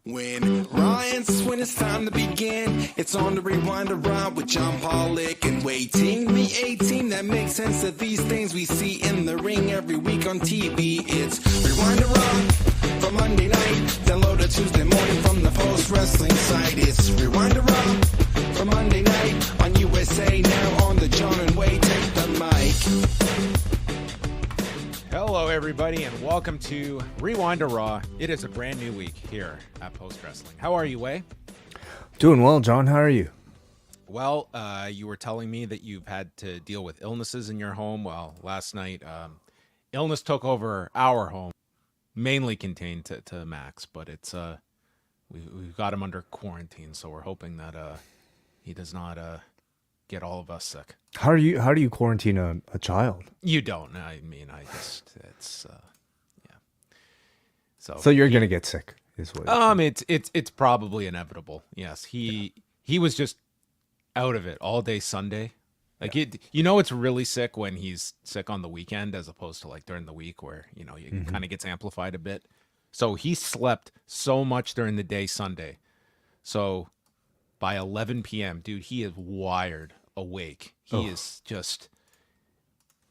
When when it's time to begin, it's on the Rewind-A-Wai with John Pollock and Wai Ting. The A-Team that makes sense of these things we see in the ring every week on TV. It's Rewind-A-Wai for Monday night. Download it Tuesday morning from the Post Wrestling site. It's Rewind-A-Wai for Monday night on USA. Now on the John and Wai take the mic. Hello, everybody, and welcome to Rewind-A-Raw. It is a brand new week here at Post Wrestling. How are you, Wai? Doing well, John. How are you? Well, you were telling me that you've had to deal with illnesses in your home. Well, last night, illness took over our home, mainly contained to Max, but it's we've got him under quarantine, so we're hoping that he does not get all of us sick. How do you quarantine a child? You don't. I mean, it's yeah. So you're gonna get sick, is what? It's probably inevitable. Yes, he was just out of it all day Sunday. Like it's really sick when he's sick on the weekend as opposed to like during the week where it kind of gets amplified a bit. So he slept so much during the day Sunday. So by 11 p.m., dude, he is wired awake. He is just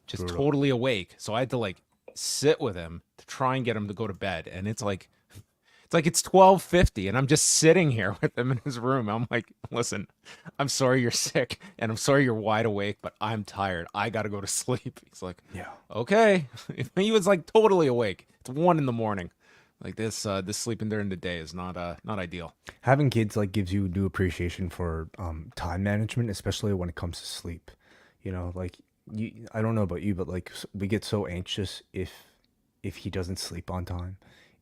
brutal. Totally awake. So I had to like sit with him to try and get him to go to bed. And it's 12:50 and I'm just sitting here with him in his room. I'm like, listen, I'm sorry you're sick and I'm sorry you're wide awake, but I'm tired. I got to go to sleep. He's like, yeah, okay. He was like totally awake. It's 1 a.m. Like this sleeping during the day is not ideal. Having kids like gives you new appreciation for time management, especially when it comes to sleep. I don't know about you, but like we get so anxious if he doesn't sleep on time,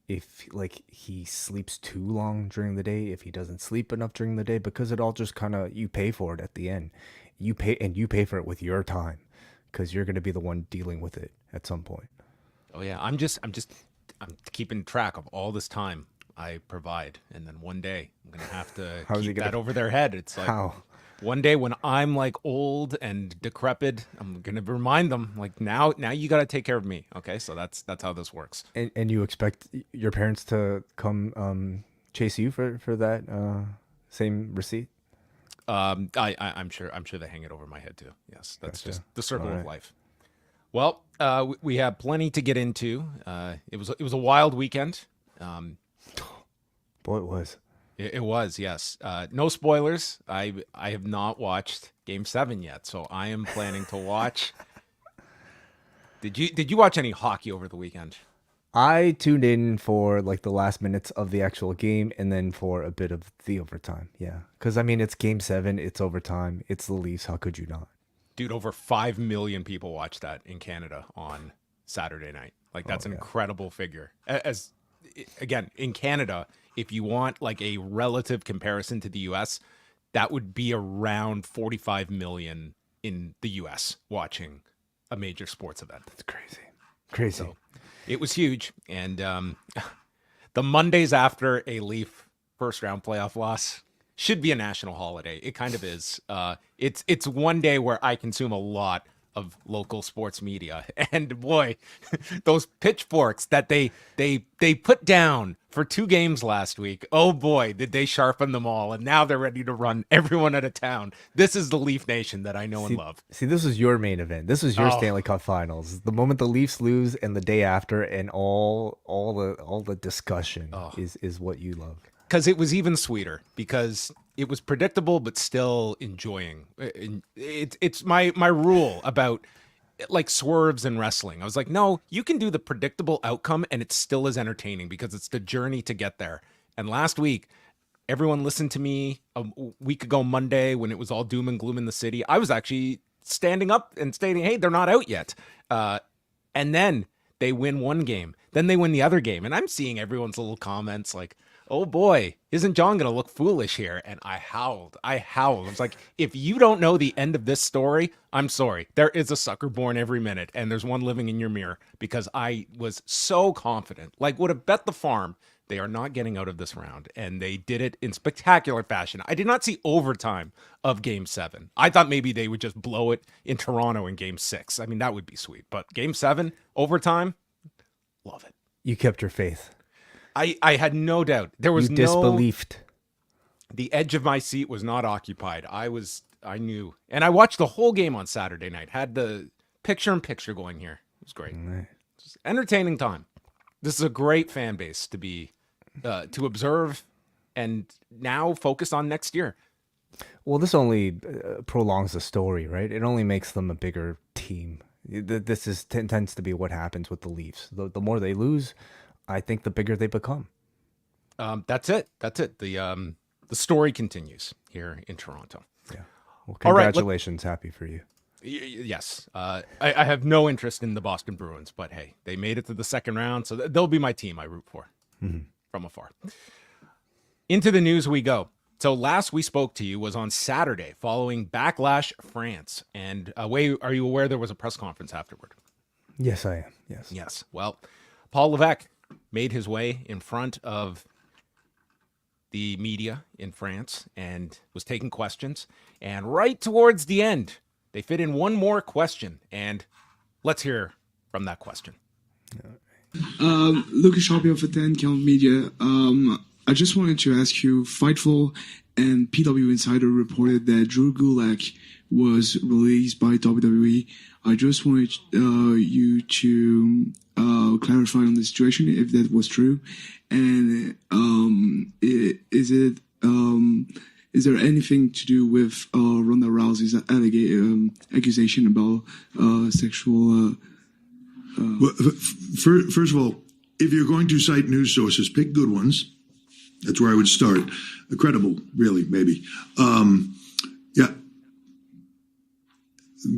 if like he sleeps too long during the day, if he doesn't sleep enough during the day, because it all just kind of, you pay for it at the end. You pay for it with your time because you're going to be the one dealing with it at some point. Oh yeah, I'm keeping track of all this time I provide, and then one day I'm gonna have to keep that over their head. It's like one day when I'm like old and decrepit, I'm gonna remind them like now you gotta take care of me. Okay, so that's how this works. And you expect your parents to come chase you for that same receipt? I'm sure they hang it over my head too. Yes, that's just the circle of life. Well, we have plenty to get into. It was a wild weekend. Boy, it was. It was, yes. No spoilers. I have not watched Game 7 yet, so I am planning to watch. Did you watch any hockey over the weekend? I tuned in for like the last minutes of the actual game and then for a bit of the overtime. Yeah, because I mean it's Game 7, it's overtime, it's the Leafs. How could you not? Dude, over 5 million people watched that in Canada on Saturday night. Like, that's an incredible figure. As again, in Canada, if you want like a relative comparison to the US, that would be around 45 million in the US watching a major sports event. That's crazy. So, it was huge. And the Mondays after a Leaf first round playoff loss should be a national holiday. It kind of is. It's one day where I consume a lot of local sports media, and boy, those pitchforks that they put down for 2 games last week. Oh boy, did they sharpen them all, and now they're ready to run everyone out of town. This is the Leaf Nation that I know and love. See, this is your main event. This is your Stanley Cup Finals. The moment the Leafs lose, and the day after, and all the discussion is what you love. Because it was even sweeter, because it was predictable, but still enjoying. It's my rule about like swerves in wrestling. I was like, no, you can do the predictable outcome and it still is entertaining because it's the journey to get there. And last week, everyone listened to me a week ago Monday when it was all doom and gloom in the city. I was actually standing up and stating, hey, they're not out yet. And then they win one game. Then they win the other game. And I'm seeing everyone's little comments like, oh boy, isn't John going to look foolish here? And I howled. I was like, if you don't know the end of this story, I'm sorry. There is a sucker born every minute, and there's one living in your mirror, because I was so confident, like would have bet the farm, they are not getting out of this round. And they did it in spectacular fashion. I did not see overtime of Game 7. I thought maybe they would just blow it in Toronto in Game 6. I mean, that would be sweet. But Game 7, overtime, love it. You kept your faith. I had no doubt. There was You disbelieved. The edge of my seat was not occupied. I knew. And I watched the whole game on Saturday night. Had the picture-in-picture going here. It was great. Just entertaining time. This is a great fan base to be, to observe and now focus on next year. Well, this only prolongs the story, right? It only makes them a bigger team. This tends to be what happens with the Leafs. The more they lose, I think the bigger they become. That's it. The story continues here in Toronto. Yeah. Well, congratulations. Happy for you. Yes. I have no interest in the Boston Bruins, but hey, they made it to the second round, so they'll be my team I root for from afar. Into the news we go. So last we spoke to you was on Saturday following Backlash France. And are you aware there was a press conference afterward? Yes, I am. Yes. Yes. Well, Paul Levesque made his way in front of the media in France and was taking questions. And right towards the end, they fit in one more question. And let's hear from that question. Lucas Sharpio for 10 Count Media. I just wanted to ask you, Fightful and PW Insider reported that Drew Gulak was released by WWE. I just wanted you to clarify on the situation, if that was true. And is there anything to do with Ronda Rousey's accusation about sexual... Well, first of all, if you're going to cite news sources, pick good ones. That's where I would start. Credible, really, maybe. Yeah.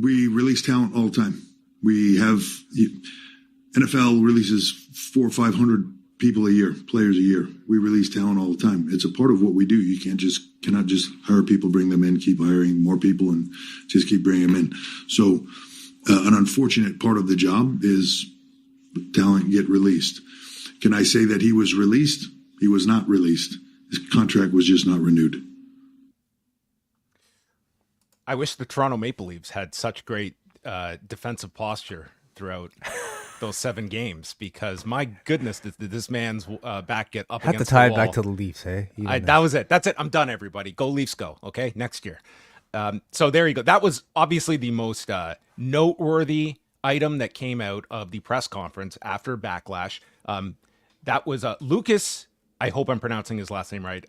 We release talent all the time. We have NFL releases 400 or 500 people a year, players a year. We release talent all the time. It's a part of what we do. You cannot just hire people, bring them in, keep hiring more people, and just keep bringing them in. So an unfortunate part of the job is talent get released. Can I say that he was released? He was not released. His contract was just not renewed. I wish the Toronto Maple Leafs had such great defensive posture throughout those 7 games, because my goodness, did this man's back get up Had against to tie the it wall. back to the Leafs, eh? That was it. That's it. I'm done, everybody. Go Leafs, go. Okay, next year. So there you go. That was obviously the most noteworthy item that came out of the press conference after Backlash. That was Lucas, I hope I'm pronouncing his last name right,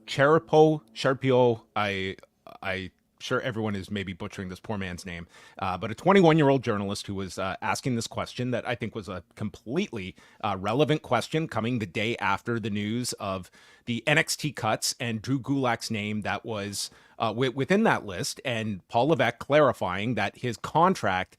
Sharpio. I sure everyone is maybe butchering this poor man's name, but a 21-year-old journalist who was asking this question that I think was a completely relevant question, coming the day after the news of the NXT cuts and Drew Gulak's name that was within that list, and Paul Levesque clarifying that his contract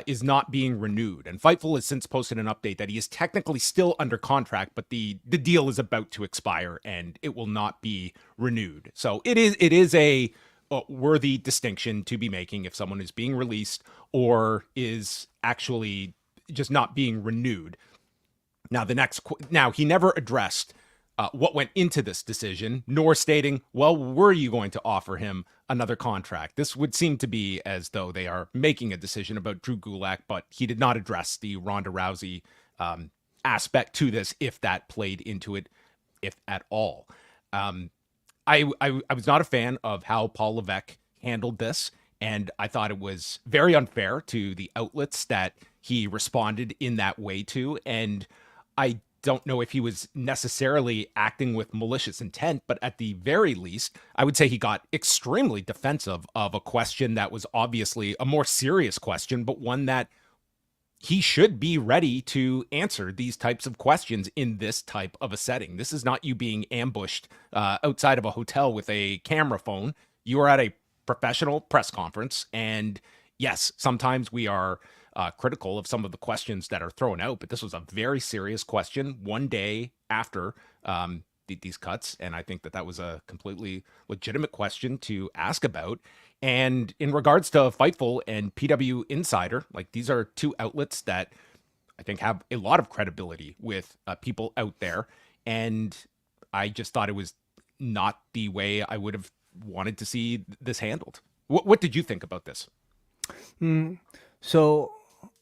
is not being renewed. And Fightful has since posted an update that he is technically still under contract, but the deal is about to expire and it will not be renewed. So it is a worthy distinction to be making if someone is being released or is actually just not being renewed. Now he never addressed what went into this decision, nor stating, well, were you going to offer him another contract? This would seem to be as though they are making a decision about Drew Gulak, but he did not address the Ronda Rousey aspect to this, if that played into it, if at all. I was not a fan of how Paul Levesque handled this, and I thought it was very unfair to the outlets that he responded in that way to, and I don't know if he was necessarily acting with malicious intent, but at the very least, I would say he got extremely defensive of a question that was obviously a more serious question, but one that he should be ready to answer these types of questions in this type of a setting. This is not you being ambushed outside of a hotel with a camera phone. You are at a professional press conference, and yes, sometimes we are critical of some of the questions that are thrown out, but this was a very serious question one day after these cuts, and I think that was a completely legitimate question to ask about. And in regards to Fightful and PW Insider, like, these are two outlets that I think have a lot of credibility with people out there, and I just thought it was not the way I would have wanted to see this handled. What did you think about this? So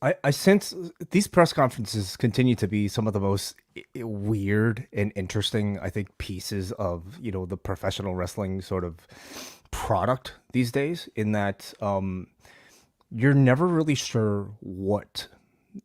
I sense these press conferences continue to be some of the most weird and interesting, I think, pieces of, the professional wrestling sort of product these days, in that you're never really sure what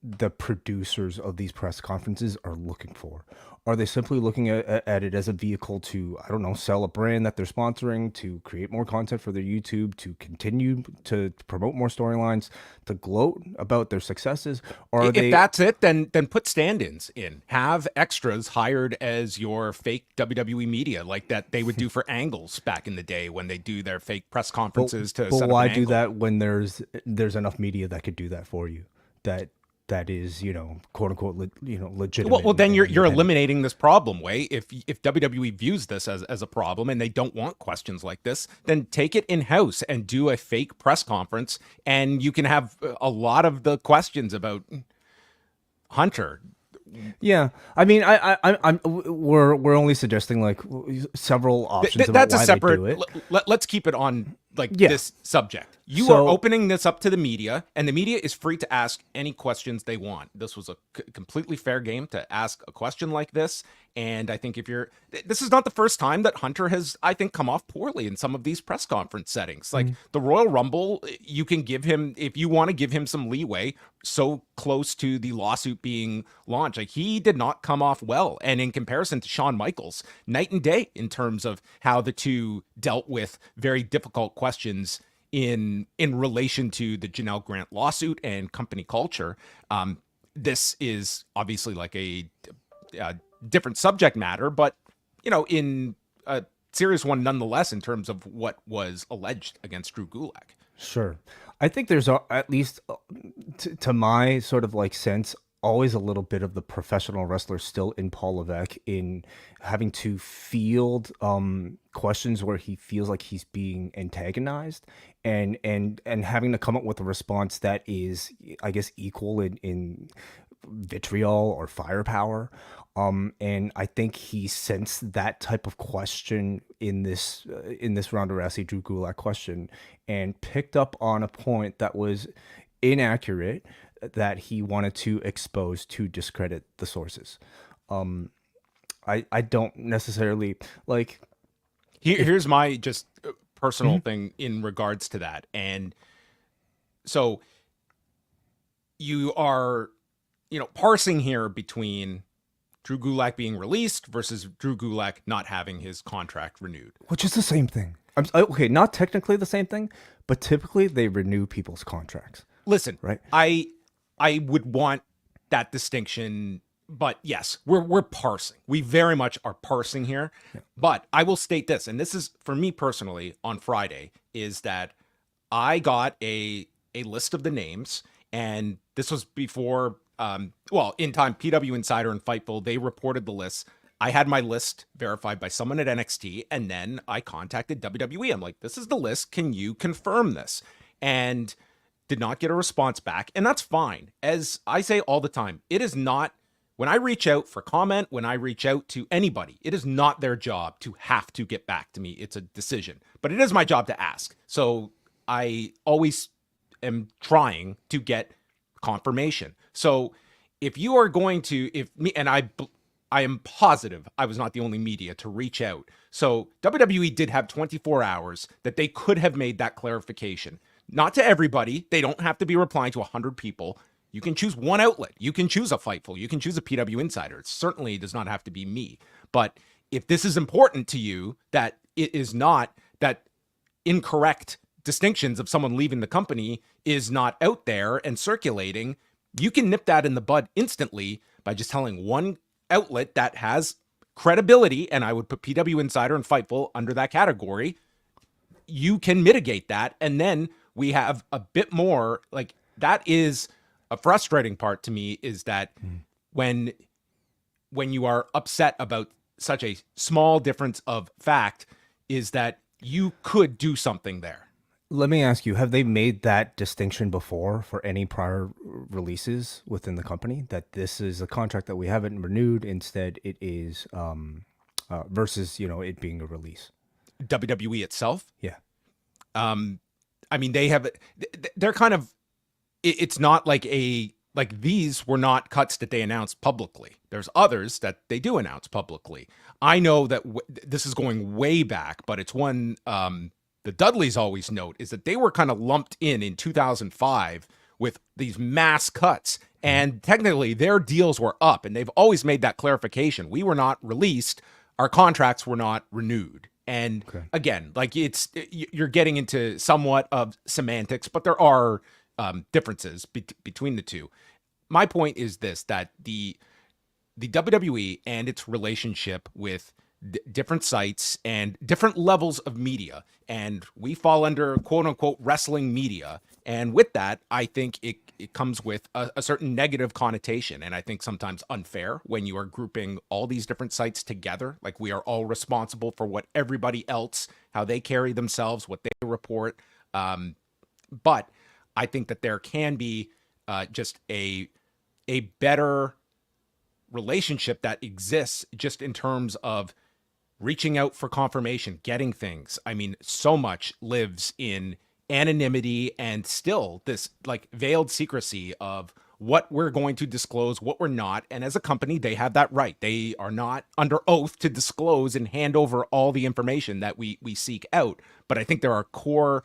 the producers of these press conferences are looking for. Are they simply looking at it as a vehicle to, I don't know, sell a brand that they're sponsoring, to create more content for their YouTube, to continue to promote more storylines, to gloat about their successes? Or if that's it, then put stand-ins in. Have extras hired as your fake WWE media, like that they would do for Angles back in the day when they do their fake press conferences to set up why an do angle. that when there's enough media that could do that for you? That is, quote unquote, legitimate. Well, then and you're independent. eliminating this problem, Wai. If WWE views this as a problem and they don't want questions like this, then take it in house and do a fake press conference, and you can have a lot of the questions about Hunter. Yeah, I mean, we're only suggesting like several options about That's why a separate. they do it. Let's keep it on Yeah. this subject. You So- are opening this up to the media, and the media is free to ask any questions they want. This was a completely fair game to ask a question like this. And I think this is not the first time that Hunter has, I think, come off poorly in some of these press conference settings. Like the Royal Rumble, you can give him, if you want to give him some leeway, so close to the lawsuit being launched. Like, he did not come off well. And in comparison to Shawn Michaels, night and day in terms of how the two dealt with very difficult questions in relation to the Janelle Grant lawsuit and company culture. This is obviously like a different subject matter, but in a serious one nonetheless in terms of what was alleged against Drew Gulak. Sure. I think there's at least, to my sort of like sense, always a little bit of the professional wrestler still in Paul Levesque, in having to field questions where he feels like he's being antagonized, and having to come up with a response that is, I guess, equal in vitriol or firepower. And I think he sensed that type of question in this Ronda Rousey Drew Gulak question, and picked up on a point that was inaccurate, that he wanted to expose to discredit the sources. I don't necessarily like. Here's my just personal thing in regards to that. And so you are, parsing here between Drew Gulak being released versus Drew Gulak not having his contract renewed. Which is the same thing. Okay, not technically the same thing, but typically they renew people's contracts. Listen, Right. I would want that distinction, but yes, we're parsing. We very much are parsing here. Yeah. But I will state this, and this is for me personally on Friday, is that I got a list of the names, and this was before, in time, PW Insider and Fightful, they reported the list. I had my list verified by someone at NXT, and then I contacted WWE. I'm like, this is the list. Can you confirm this? And did not get a response back, and that's fine. As I say all the time, it is not, when I reach out for comment, when I reach out to anybody, it is not their job to have to get back to me. It's a decision, but it is my job to ask. So I always am trying to get confirmation. So if you are going to, I am positive I was not the only media to reach out. So WWE did have 24 hours that they could have made that clarification. Not to everybody. They don't have to be replying to 100 people. You can choose one outlet. You can choose a Fightful. You can choose a PW Insider. It certainly does not have to be me. But if this is important to you, that it is not, that incorrect distinctions of someone leaving the company is not out there and circulating, you can nip that in the bud instantly by just telling one outlet that has credibility, and I would put PW Insider and Fightful under that category. You can mitigate that, and then we have a bit more, like, that is a frustrating part to me, is that when you are upset about such a small difference of fact, is that you could do something there. Let me ask you, have they made that distinction before for any prior releases within the company, that this is a contract that we haven't renewed, instead it is versus, it being a release? WWE itself? Yeah. I mean, they're kind of it's not like these were not cuts that they announced publicly. There's others that they do announce publicly. I know that this is going way back, but it's one the Dudleys always note is that they were kind of lumped in 2005 with these mass cuts, and technically their deals were up, and they've always made that clarification. We were not released. Our contracts were not renewed. And again, like you're getting into somewhat of semantics, but there are differences between the two. My point is this, that the WWE and its relationship with different sites and different levels of media, and we fall under quote unquote wrestling media. And with that, I think it comes with a certain negative connotation. And I think sometimes unfair when you are grouping all these different sites together. Like we are all responsible for what everybody else, how they carry themselves, what they report. But I think that there can be just a better relationship that exists just in terms of reaching out for confirmation, getting things. I mean, so much lives in anonymity and still this like veiled secrecy of what we're going to disclose, what we're not. And as a company, they have that right. They are not under oath to disclose and hand over all the information that we seek out. But I think there are core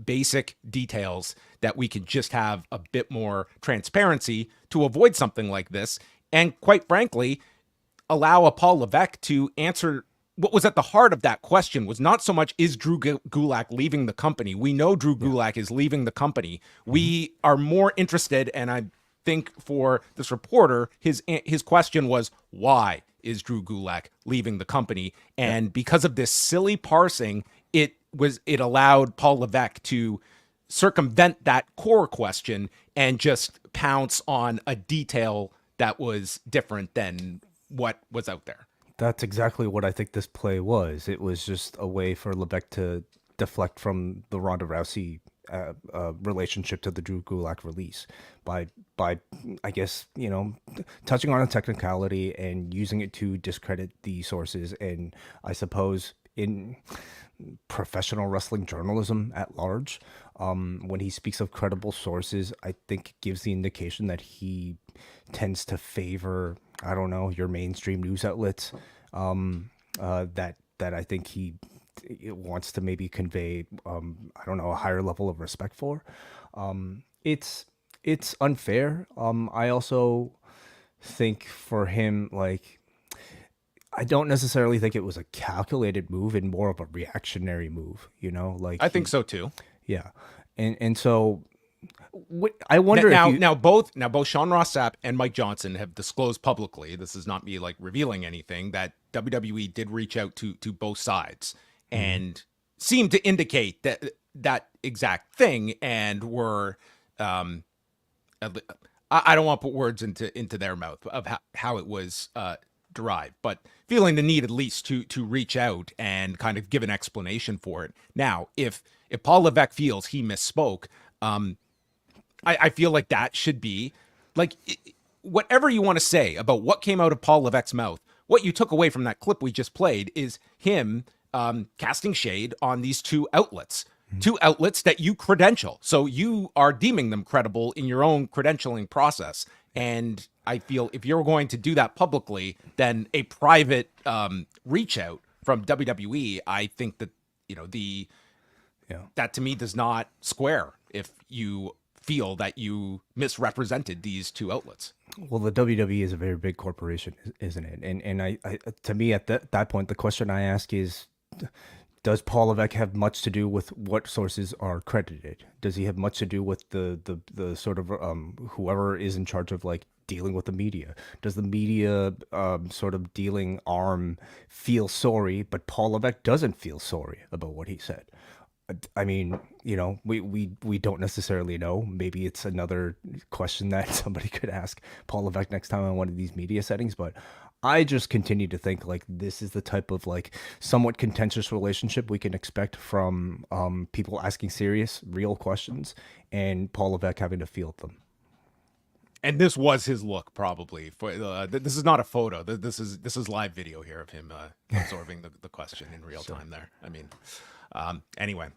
basic details that we can just have a bit more transparency to avoid something like this. And quite frankly, allow a Paul Levesque to answer what was at the heart of that question was not so much, is Drew Gulak leaving the company? We know Drew Gulak is leaving the company. We are more interested, and I think for this reporter, his question was, why is Drew Gulak leaving the company? And because of this silly parsing, it allowed Paul Levesque to circumvent that core question and just pounce on a detail that was different than what was out there. That's exactly what I think this play was. It was just a way for Levesque to deflect from the Ronda Rousey relationship to the Drew Gulak release by I guess, touching on a technicality and using it to discredit the sources. And I suppose in professional wrestling journalism at large, when he speaks of credible sources, I think it gives the indication that he tends to favor, I don't know, your mainstream news outlets, that I think he wants to maybe convey, I don't know, a higher level of respect for. It's unfair. I also think for him, like, I don't necessarily think it was a calculated move and more of a reactionary move, like I think so too. Yeah. And so I wonder now both Sean Ross Sapp and Mike Johnson have disclosed publicly, this is not me like revealing anything, that WWE did reach out to both sides and seemed to indicate that exact thing, and were I don't want to put words into their mouth of how it was derived, but feeling the need at least to reach out and kind of give an explanation for it. Now, if Paul Levesque feels he misspoke, I feel like that should be like whatever you want to say about what came out of Paul Levesque's mouth. What you took away from that clip we just played is him casting shade on these two outlets that you credential. So you are deeming them credible in your own credentialing process. And I feel if you're going to do that publicly, then a private reach out from WWE, I think that, that to me does not square if you feel that you misrepresented these two outlets. Well, the WWE is a very big corporation, isn't it? And I to me at that point, the question I ask is, does Paul Levesque have much to do with what sources are credited? Does he have much to do with the sort of whoever is in charge of like dealing with the media? Does the media sort of dealing arm feel sorry, but Paul Levesque doesn't feel sorry about what he said? I mean, we don't necessarily know. Maybe it's another question that somebody could ask Paul Levesque next time on one of these media settings. But I just continue to think like this is the type of like somewhat contentious relationship we can expect from people asking serious, real questions and Paul Levesque having to field them. And this was his look, probably. For this is not a photo. This is live video here of him absorbing the question in real time. There. I mean. Anyway,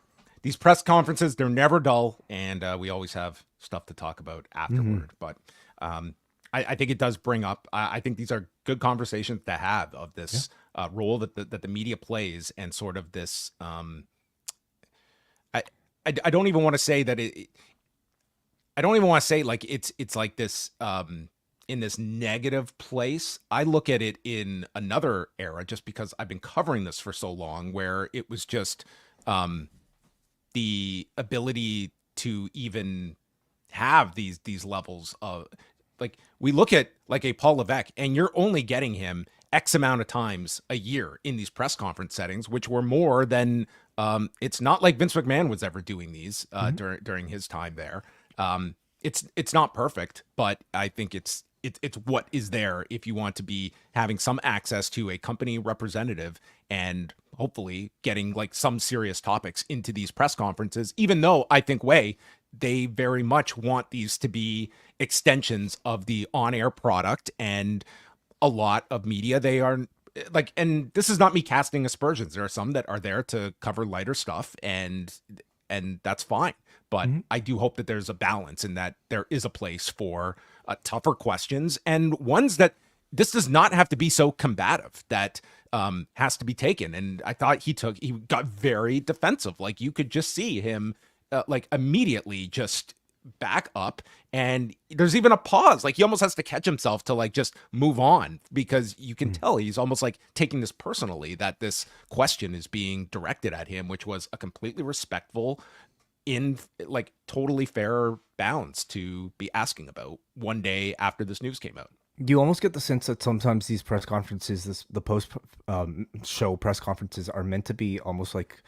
these press conferences, they're never dull, and we always have stuff to talk about afterward. But I think it does bring up, I think these are good conversations to have of this role that the media plays, and sort of this, I don't even want to say that I don't even want to say like it's like this, in this negative place. I look at it in another era, just because I've been covering this for so long, where it was just the ability to even have these levels of, like, we look at like a Paul Levesque, and you're only getting him X amount of times a year in these press conference settings, which were more than, it's not like Vince McMahon was ever doing these during his time there. It's not perfect, but I think it's what is there if you want to be having some access to a company representative, and hopefully getting like some serious topics into these press conferences, even though I think they very much want these to be extensions of the on-air product, and a lot of media, they are like, and this is not me casting aspersions. There are some that are there to cover lighter stuff, and that's fine. But I do hope that there's a balance, and that there is a place for tougher questions, and ones that this does not have to be so combative, that has to be taken. And I thought he got very defensive. Like, you could just see him like immediately just back up, and there's even a pause. Like, he almost has to catch himself to like just move on, because you can tell he's almost like taking this personally, that this question is being directed at him, which was a completely respectful, in like totally fair bounds to be asking about one day after this news came out. You almost get the sense that sometimes these press conferences, the post show press conferences, are meant to be almost like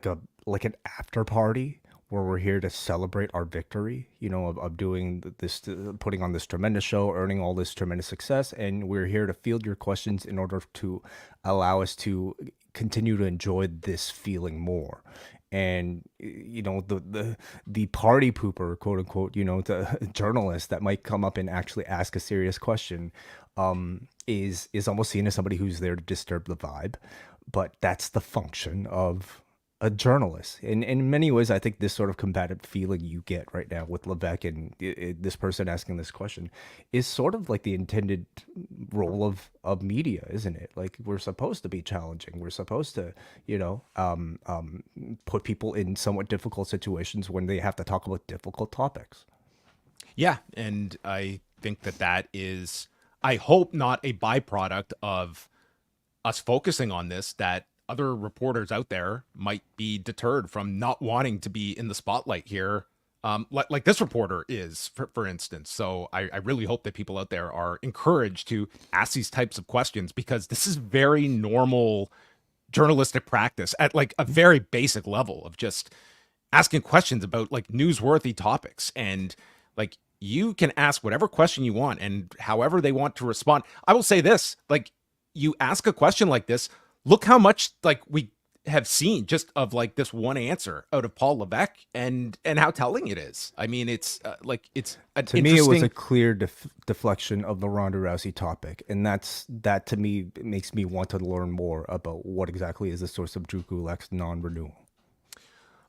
an after party, where we're here to celebrate our victory, you know, of doing this, putting on this tremendous show, earning all this tremendous success, and we're here to field your questions in order to allow us to continue to enjoy this feeling more. And, you know, the party pooper, quote unquote, you know, the journalist that might come up and actually ask a serious question, is almost seen as somebody who's there to disturb the vibe. But that's the function of a journalist. And in many ways, I think this sort of combative feeling you get right now with Levesque and this person asking this question is sort of like the intended role of media, isn't it? Like, we're supposed to be challenging. We're supposed to, you know, put people in somewhat difficult situations when they have to talk about difficult topics. Yeah, and I think that is, I hope, not a byproduct of us focusing on this, that other reporters out there might be deterred from not wanting to be in the spotlight here, like this reporter is, for instance. So I really hope that people out there are encouraged to ask these types of questions, because this is very normal journalistic practice at like a very basic level of just asking questions about like newsworthy topics. And like, you can ask whatever question you want, and however they want to respond. I will say this, like, you ask a question like this, look how much like we have seen just of like this one answer out of Paul Levesque, and how telling it is. I mean, it's like, it's to me, it was a clear deflection of the Ronda Rousey topic, and that to me makes me want to learn more about what exactly is the source of Drew Gulak's non-renewal.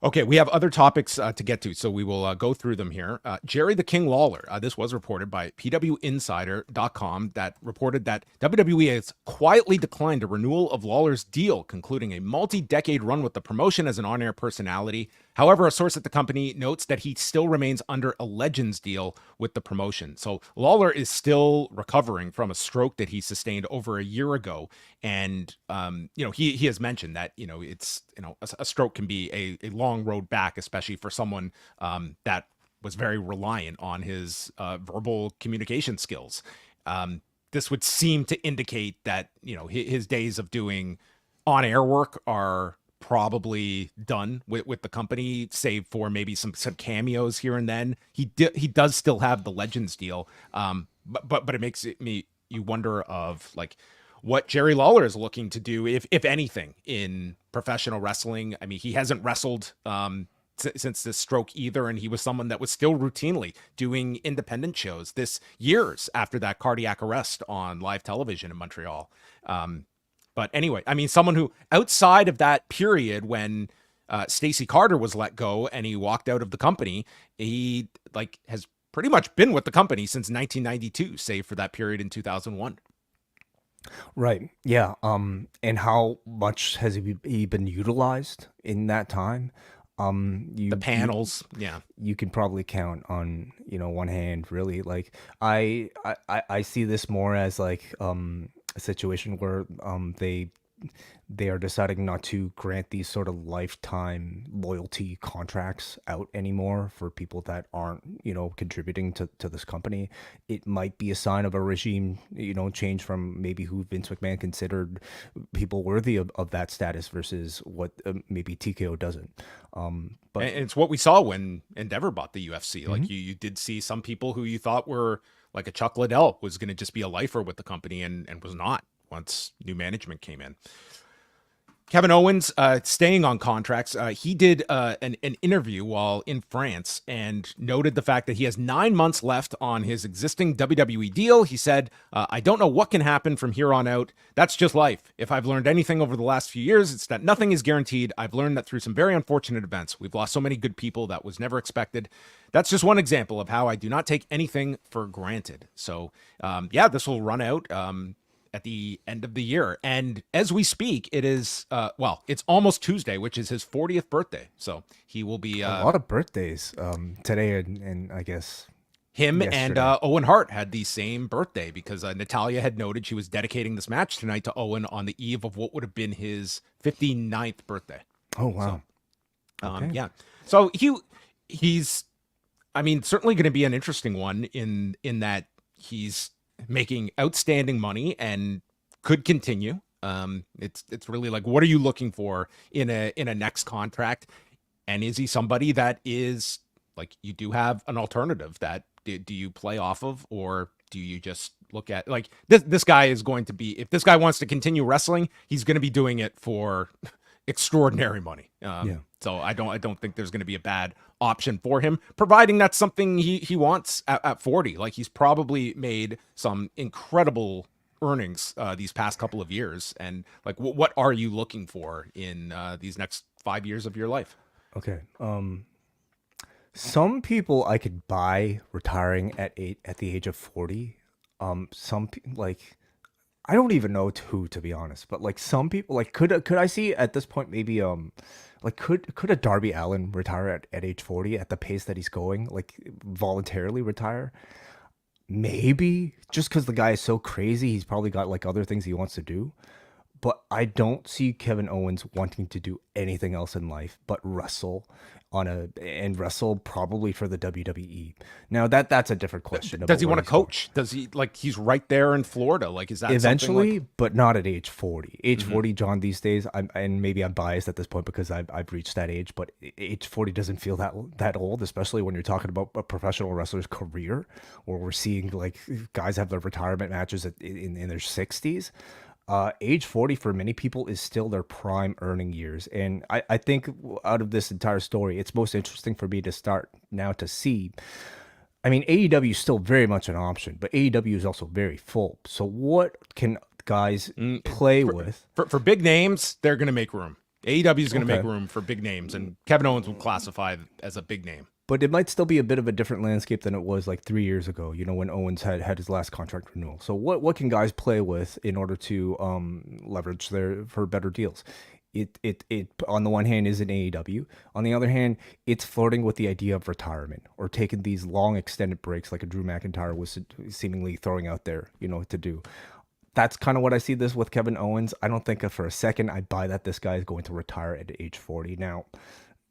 Okay, we have other topics to get to, so we will go through them here. Jerry the King Lawler, this was reported by PWInsider.com, that reported that WWE has quietly declined a renewal of Lawler's deal, concluding a multi-decade run with the promotion as an on-air personality. However, a source at the company notes that he still remains under a Legends deal with the promotion. So Lawler is still recovering from a stroke that he sustained over a year ago. And, you know, he has mentioned that, you know, it's, you know, a stroke can be a long road back, especially for someone that was very reliant on his verbal communication skills. This would seem to indicate that, you know, his days of doing on-air work are probably done with the company, save for maybe some cameos here and then. He does still have the Legends deal, but it makes you wonder of like what Jerry Lawler is looking to do, if anything, in professional wrestling. I mean, he hasn't wrestled since this stroke either, and he was someone that was still routinely doing independent shows this years after that cardiac arrest on live television in Montreal. But anyway, I mean, someone who outside of that period when Stacey Carter was let go and he walked out of the company, he has pretty much been with the company since 1992, save for that period in 2001. Right. Yeah. And how much has he been utilized in that time? The panels, yeah. You can probably count on, one hand, really. Like I see this more as like a situation where they are deciding not to grant these sort of lifetime loyalty contracts out anymore for people that aren't, contributing to this company. It might be a sign of a regime, change from maybe who Vince McMahon considered people worthy of that status versus what maybe TKO doesn't. But and it's what we saw when Endeavor bought the UFC. Like you did see some people who you thought were like a Chuck Liddell was going to just be a lifer with the company and was not once new management came in. Kevin Owens, staying on contracts, he did an interview while in France and noted the fact that he has 9 months left on his existing WWE deal. He said, I don't know what can happen from here on out. That's just life. If I've learned anything over the last few years, it's that nothing is guaranteed. I've learned that through some very unfortunate events. We've lost so many good people that was never expected. That's just one example of how I do not take anything for granted. So, this will run out at the end of the year. And as we speak, it is, it's almost Tuesday, which is his 40th birthday. So he will be... a lot of birthdays today and I guess... Him yesterday. and Owen Hart had the same birthday because Natalya had noted she was dedicating this match tonight to Owen on the eve of what would have been his 59th birthday. Oh, wow. So, okay. Yeah. So he's, certainly going to be an interesting one in that he's making outstanding money and could continue. It's really like, what are you looking for in a next contract? And is he somebody that is like, you do have an alternative that do you play off of, or do you just look at like this guy is going to be, if this guy wants to continue wrestling, he's going to be doing it for extraordinary money. So I don't think there's going to be a bad option for him, providing that's something he wants at 40. Like he's probably made some incredible earnings these past couple of years. And like, what are you looking for in these next 5 years of your life? Okay. Some people I could buy retiring at the age of 40. Some like, I don't even know who, to be honest, but like some people, like could I see at this point maybe like could a Darby Allin retire at age 40 at the pace that he's going, like voluntarily retire? Maybe, just because the guy is so crazy, he's probably got like other things he wants to do. But I don't see Kevin Owens wanting to do anything else in life but wrestle and wrestle probably for the WWE. Now that's a different question. Does he want to coach? Does he, like, he's right there in Florida? Like, is that eventually, like... but not at age 40. Age 40, John, these days, and maybe I'm biased at this point because I've reached that age, but age 40 doesn't feel that old, especially when you're talking about a professional wrestler's career, where we're seeing like guys have their retirement matches in their 60s. Age 40 for many people is still their prime earning years. And I think out of this entire story, it's most interesting for me to start now to see. I mean, AEW is still very much an option, but AEW is also very full. So what can guys play with? For big names, they're going to make room. AEW is going to make room for big names, and Kevin Owens would classify as a big name. But it might still be a bit of a different landscape than it was like 3 years ago, when Owens had his last contract renewal. So what can guys play with in order to leverage for better deals? It on the one hand is an AEW. On the other hand, it's flirting with the idea of retirement or taking these long extended breaks like a Drew McIntyre was seemingly throwing out there, to do. That's kind of what I see this with Kevin Owens. I don't think for a second I buy that this guy is going to retire at age 40 now.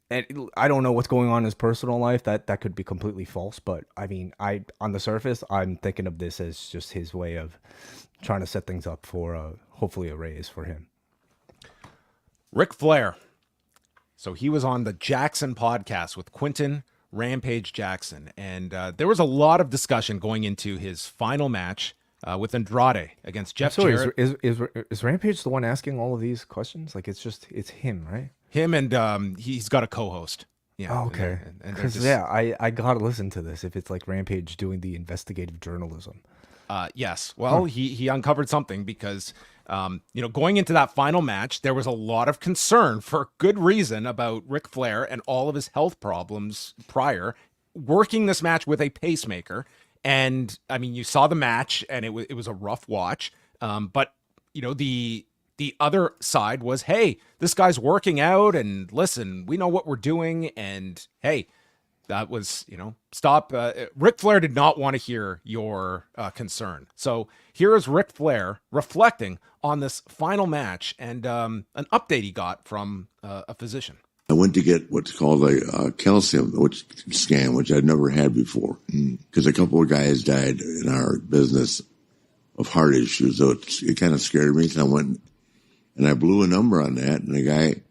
And I don't know what's going on in his personal life. That could be completely false. But I mean, on the surface, I'm thinking of this as just his way of trying to set things up for hopefully a raise for him. Ric Flair. So he was on the Jackson podcast with Quentin Rampage Jackson. And there was a lot of discussion going into his final match with Andrade against Jeff Jarrett. Is Rampage the one asking all of these questions? Like it's him, right? Him and he's got a co-host. Yeah. Oh, okay. And because I gotta listen to this if it's like Rampage doing the investigative journalism. Yes. Well, he uncovered something because, going into that final match, there was a lot of concern for good reason about Ric Flair and all of his health problems prior, working this match with a pacemaker. And I mean, you saw the match and it was a rough watch. But the other side was, hey, this guy's working out and listen, we know what we're doing. And hey, that was, stop. Ric Flair did not want to hear your concern. So here is Ric Flair reflecting on this final match and an update he got from a physician. I went to get what's called a calcium scan, which I'd never had before, because a couple of guys died in our business of heart issues. So it kind of scared me. So I went and I blew a number on that, and the guy,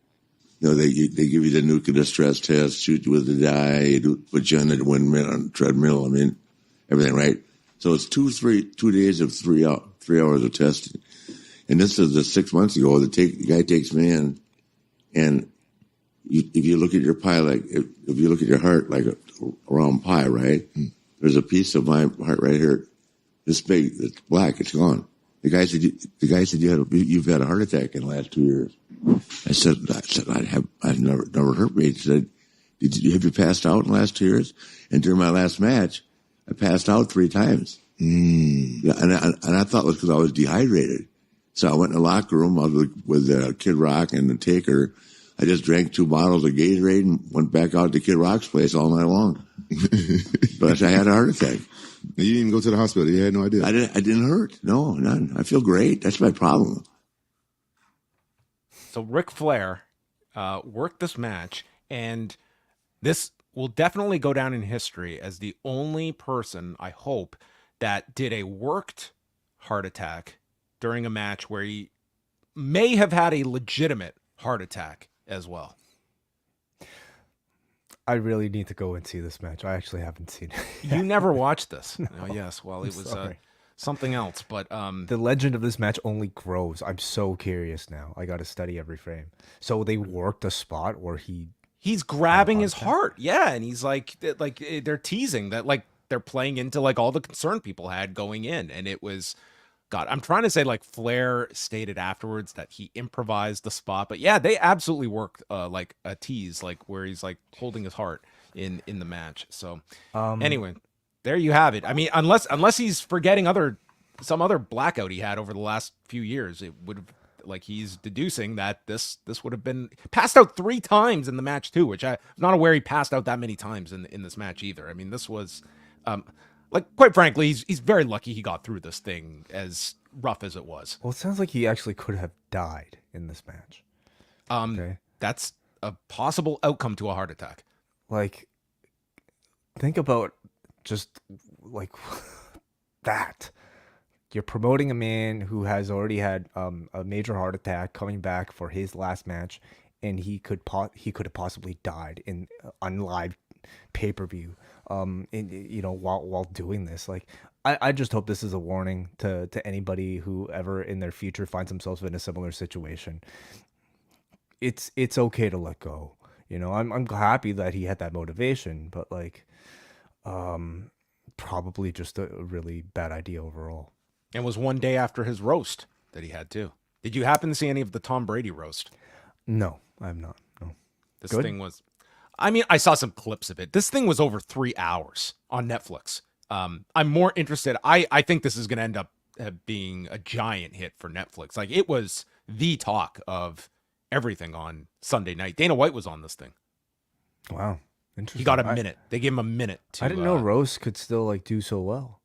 they give you the nuclear distress test, shoot you with the dye, put you on the windmill on the treadmill. I mean, everything, right? So it's 2 days of 3 hours of testing. And this is 6 months ago. The guy takes me in, and if you look at your pie, like if you look at your heart like a round pie, right? There's a piece of my heart right here, this big, it's black, it's gone. The guy said you've had a heart attack in the last 2 years. I said I've never hurt me. He said, have you passed out in the last 2 years? And during my last match, I passed out 3 times. Yeah, and I thought it was because I was dehydrated. So I went in the locker room. I was with Kid Rock and the Taker. I just drank 2 bottles of Gatorade and went back out to Kid Rock's place all night long. But I had a heart attack. You didn't even go to the hospital. You had no idea. I didn't hurt. No, none. I feel great. That's my problem. So Ric Flair worked this match, and this will definitely go down in history as the only person, I hope, that did a worked heart attack during a match where he may have had a legitimate heart attack as well. I really need to go and see this match. I actually haven't seen it. You never watched this. No. Oh, yes. Well, it was something else, but the legend of this match only grows. I'm so curious now. I got to study every frame. So they worked a spot where he's grabbing his heart. Yeah, and he's like they're teasing that, like they're playing into like all the concern people had going in, and it was God. I'm trying to say like Flair stated afterwards that he improvised the spot, but yeah, they absolutely worked like a tease, like where he's like holding his heart in the match. So anyway, there you have it. I mean, unless he's forgetting some other blackout he had over the last few years, it would have, like, he's deducing that this would have been passed out 3 times in the match too, which I'm not aware he passed out that many times in this match either. I mean, this was like, quite frankly, he's very lucky he got through this thing, as rough as it was. Well, it sounds like he actually could have died in this match. Okay. That's a possible outcome to a heart attack. Like, think about just like that. You're promoting a man who has already had a major heart attack coming back for his last match, and he could have possibly died on live pay-per-view. While doing this, like, I just hope this is a warning to anybody who ever in their future finds themselves in a similar situation. It's okay to let go. I'm happy that he had that motivation, but like, probably just a really bad idea overall. And was one day after his roast that he had too. Did you happen to see any of the Tom Brady roast? No, I have not. No. This thing was, I mean, I saw some clips of it. This thing was over 3 hours on Netflix. I'm more interested. I think this is going to end up being a giant hit for Netflix. Like, it was the talk of everything on Sunday night. Dana White was on this thing. Wow. Interesting. He got a minute. They gave him a minute to. I didn't know roast could still like do so well.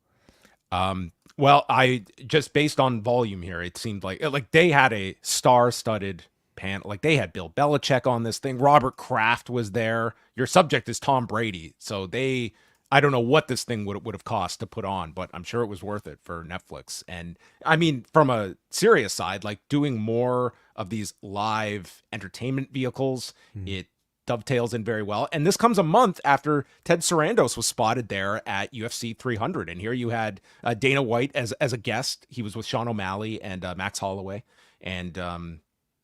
Well, I just based on volume here, it seemed like they had a star-studded panel. Like, they had Bill Belichick on this thing. Robert Kraft was there. Your subject is Tom Brady. So I don't know what this thing would have cost to put on, but I'm sure it was worth it for Netflix. And I mean, from a serious side, like doing more of these live entertainment vehicles, it dovetails in very well. And this comes a month after Ted Sarandos was spotted there at UFC 300. And here you had Dana White as a guest. He was with Sean O'Malley and Max Holloway. And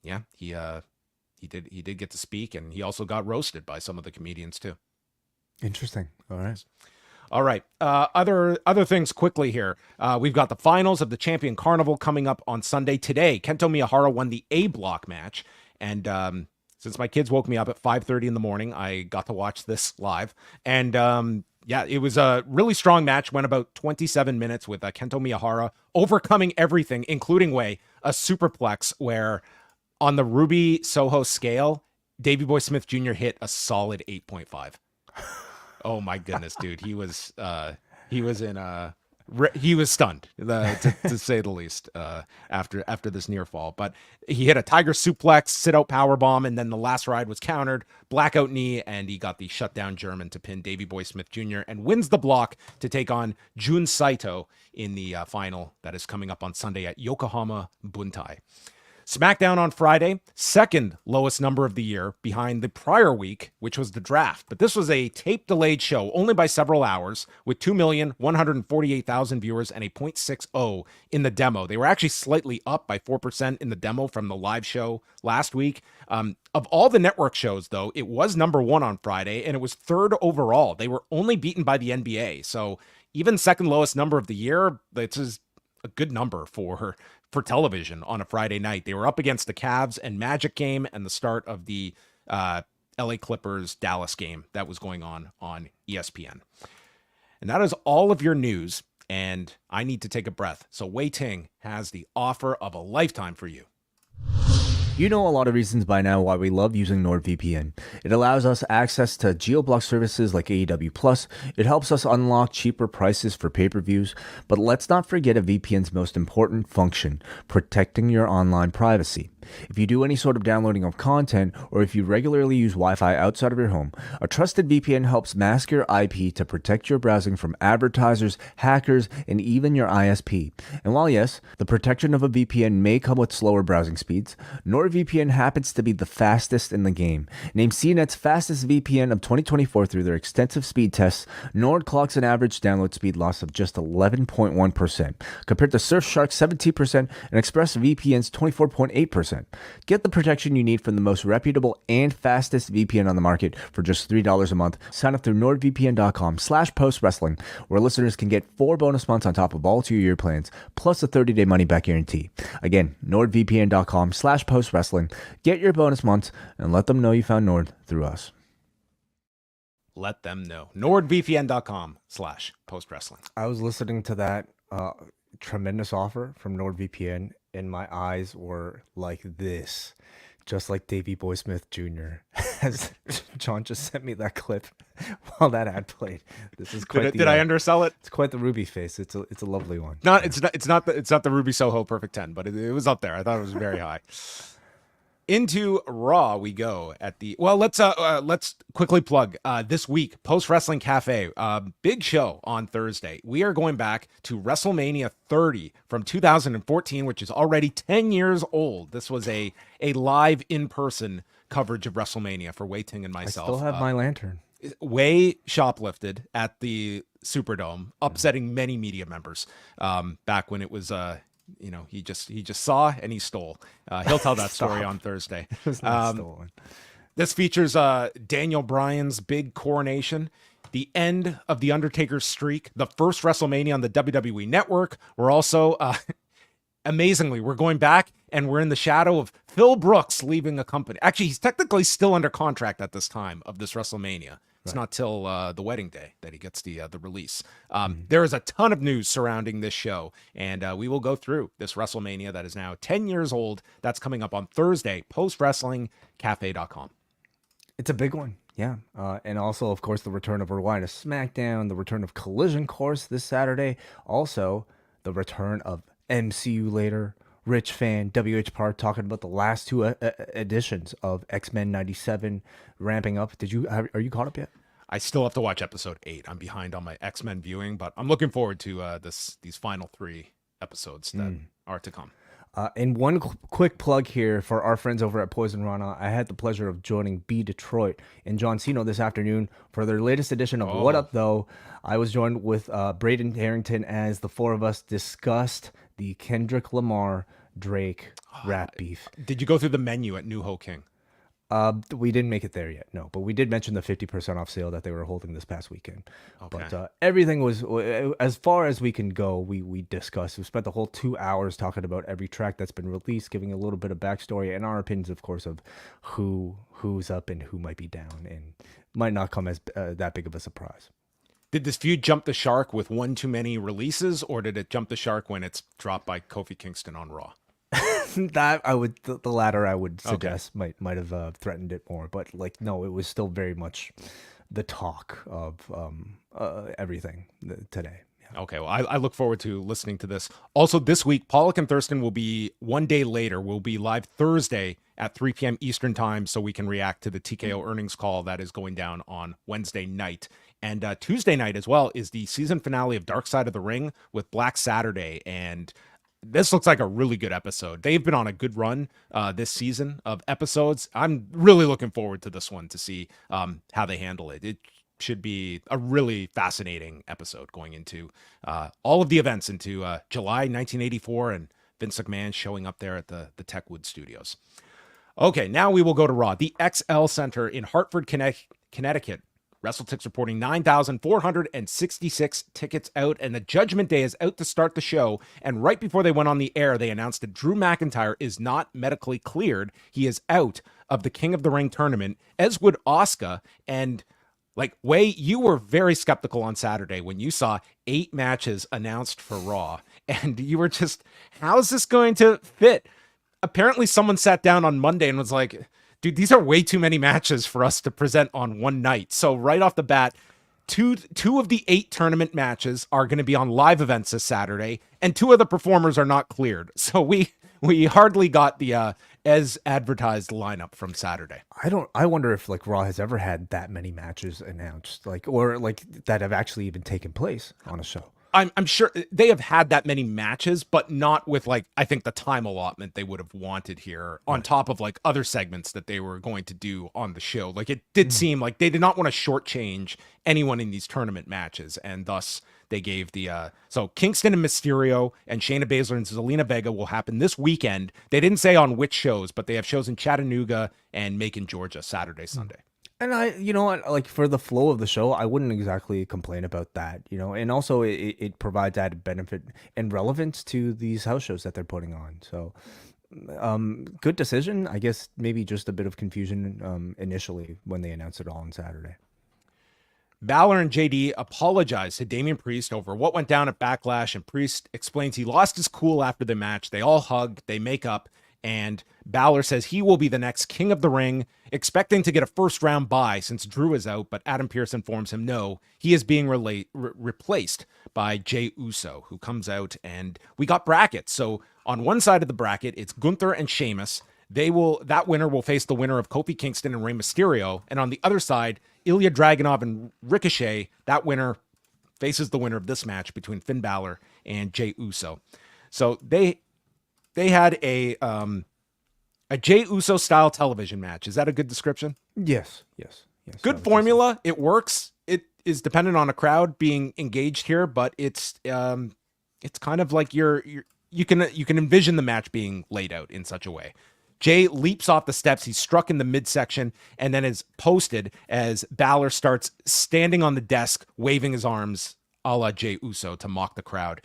he did get to speak, and he also got roasted by some of the comedians too. Interesting. All right. All right. Other things quickly here. We've got the finals of the Champion Carnival coming up on Sunday. Today, Kento Miyahara won the A block match. And since my kids woke me up at 5:30 in the morning, I got to watch this live. And yeah, it was a really strong match. Went about 27 minutes with Kento Miyahara overcoming everything, including a superplex where on the Ruby Soho scale, Davey Boy Smith Jr. hit a solid 8.5. Oh my goodness, dude. He was stunned, to say the least, after this near fall. But he hit a tiger suplex, sit-out powerbomb, and then the last ride was countered, blackout knee, and he got the shutdown German to pin Davey Boy Smith Jr. and wins the block to take on Jun Saito in the final that is coming up on Sunday at Yokohama Buntai. SmackDown on Friday, second lowest number of the year behind the prior week, which was the draft. But this was a tape-delayed show, only by several hours, with 2,148,000 viewers and a .60 in the demo. They were actually slightly up by 4% in the demo from the live show last week. Of all the network shows, though, it was number one on Friday, and it was third overall. They were only beaten by the NBA. So even second lowest number of the year, this is a good number for television on a Friday night. They were up against the Cavs and Magic game and the start of the LA Clippers Dallas game that was going on ESPN. And that is all of your news, and I need to take a breath. So Wai Ting has the offer of a lifetime for you. You know a lot of reasons by now why we love using NordVPN. It allows us access to geo-block services like AEW+. It helps us unlock cheaper prices for pay-per-views. But let's not forget a VPN's most important function, protecting your online privacy. If you do any sort of downloading of content, or if you regularly use Wi-Fi outside of your home, a trusted VPN helps mask your IP to protect your browsing from advertisers, hackers, and even your ISP. And while yes, the protection of a VPN may come with slower browsing speeds, NordVPN happens to be the fastest in the game. Named CNET's fastest VPN of 2024 through their extensive speed tests, Nord clocks an average download speed loss of just 11.1%, compared to Surfshark's 17% and ExpressVPN's 24.8%. Get the protection you need from the most reputable and fastest VPN on the market for just $3 a month. Sign up through nordvpn.com/postwrestling, where listeners can get 4 bonus months on top of all 2-year plans, plus a 30-day money-back guarantee. Again, nordvpn.com/postwrestling. Get your bonus months and let them know you found Nord through us. Let them know. nordvpn.com/postwrestling. I was listening to that tremendous offer from NordVPN, and my eyes were like this, just like Davey Boy Smith Jr. As John just sent me that clip while that ad played. This is quite. Did I undersell it? It's quite the Ruby face. It's a lovely one. It's not the Ruby Soho Perfect 10, but it was up there. I thought it was very high. Into Raw we go at the let's quickly plug this week Post Wrestling Cafe, big show on Thursday. We are going back to WrestleMania 30 from 2014, which is already 10 years old. This was a live in-person coverage of WrestleMania for Wai Ting and myself. I still have my lantern. Wai shoplifted at the Superdome, upsetting many media members back when it was he just saw and he stole. He'll tell that story on Thursday. It was not stolen. This features Daniel Bryan's big coronation, the end of The Undertaker's streak, the first WrestleMania on the WWE Network. We're also, amazingly, we're going back and we're in the shadow of Phil Brooks leaving a company. Actually, he's technically still under contract at this time of this WrestleMania. It's not till the wedding day that he gets the release. There is a ton of news surrounding this show, and we will go through this WrestleMania that is now 10 years old. That's coming up on Thursday, postwrestlingcafe.com. It's a big one, yeah. And also, of course, the return of Rewind-A SmackDown, the return of Collision Course this Saturday, also the return of MCU later. Rich Fan, WH Park talking about the last 2 editions of X-Men 97 ramping up. Are you caught up yet? I still have to watch episode 8. I'm behind on my X-Men viewing, but I'm looking forward to these final 3 episodes that are to come. And one quick plug here for our friends over at Poison Rana. I had the pleasure of joining B Detroit and John Cena this afternoon for their latest edition of What Up Though. I was joined with Braden Harrington as the 4 of us discussed the Kendrick Lamar Drake rap beef. Did you go through the menu at New Ho King? We didn't make it there yet, no. But we did mention the 50% off sale that they were holding this past weekend. Okay. But everything was, as far as we can go, we discussed. We spent the whole 2 hours talking about every track that's been released, giving a little bit of backstory and our opinions, of course, of who's up and who might be down, and might not come as that big of a surprise. Did this feud jump the shark with one too many releases, or did it jump the shark when it's dropped by Kofi Kingston on Raw? That I would, the latter I would suggest might have threatened it more, but like no, it was still very much the talk of everything today. Yeah. Okay, well, I look forward to listening to this. Also, this week, Pollock and Thurston will be one day later. We'll be live Thursday at 3 p.m. Eastern time, so we can react to the TKO earnings call that is going down on Wednesday night. And Tuesday night as well is the season finale of Dark Side of the Ring with Black Saturday, and this looks like a really good episode. They've been on a good run this season of episodes. I'm really looking forward to this one to see how they handle it. It should be a really fascinating episode going into all of the events into July 1984 and Vince McMahon showing up there at the Techwood Studios. Okay, now we will go to Raw. The XL Center in Hartford, Connecticut. WrestleTix reporting 9,466 tickets out, and the Judgment Day is out to start the show. And right before they went on the air, they announced that Drew McIntyre is not medically cleared. He is out of the King of the Ring tournament, as would Asuka. And like, Wai, you were very skeptical on Saturday when you saw 8 matches announced for Raw, and you were just, how's this going to fit? Apparently someone sat down on Monday and was like, dude, these are way too many matches for us to present on one night. So right off the bat, two of the 8 tournament matches are going to be on live events this Saturday, and 2 of the performers are not cleared. So we hardly got the as advertised lineup from Saturday. I wonder if like Raw has ever had that many matches announced, like, or like that have actually even taken place on a show. I'm sure they have had that many matches, but not with like, I think the time allotment they would have wanted here on top of like other segments that they were going to do on the show. Like it did seem like they did not want to shortchange anyone in these tournament matches. And thus they gave the, so Kingston and Mysterio and Shayna Baszler and Zelina Vega will happen this weekend. They didn't say on which shows, but they have shows in Chattanooga and Macon, Georgia, Saturday, Sunday. And you know what, like for the flow of the show, I wouldn't exactly complain about that, you know, and also it provides added benefit and relevance to these house shows that they're putting on. So, good decision. I guess maybe just a bit of confusion initially when they announced it all on Saturday. Balor and JD apologized to Damian Priest over what went down at Backlash, and Priest explains he lost his cool after the match. They all hug, they make up, and Balor says he will be the next King of the Ring, expecting to get a first-round bye since Drew is out, but Adam Pearce informs him no, he is being replaced by Jey Uso, who comes out, and we got brackets. So on one side of the bracket, it's Gunther and Sheamus. That winner will face the winner of Kofi Kingston and Rey Mysterio, and on the other side, Ilja Dragunov and Ricochet. That winner faces the winner of this match between Finn Balor and Jey Uso. So they had a Jey Uso style television match. Is that a good description? Yes. Good formula. It works. It is dependent on a crowd being engaged here, but it's kind of like you can envision the match being laid out in such a way. Jey leaps off the steps. He's struck in the midsection and then is posted as Balor starts standing on the desk, waving his arms a la Jey Uso to mock the crowd.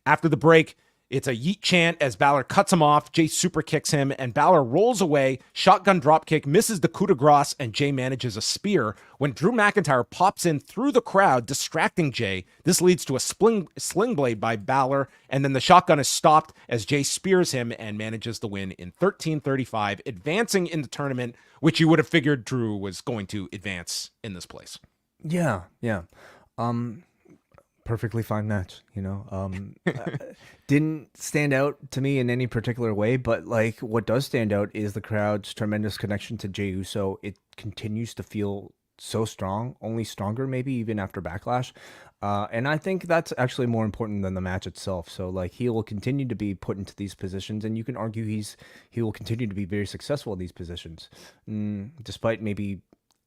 After the break, it's a yeet chant as Balor cuts him off. Jey super kicks him, and Balor rolls away. Shotgun dropkick, misses the coup de grace, and Jey manages a spear when Drew McIntyre pops in through the crowd, distracting Jey. This leads to a sling blade by Balor, and then the shotgun is stopped as Jey spears him and manages the win in 13:35, advancing in the tournament, which you would have figured Drew was going to advance in this place. Yeah. Perfectly fine match, you know. Didn't stand out to me in any particular way, but like what does stand out is the crowd's tremendous connection to Jey Uso. It continues to feel so strong, only stronger maybe even after Backlash. And I think that's actually more important than the match itself. So like he will continue to be put into these positions, and you can argue he will continue to be very successful in these positions, despite maybe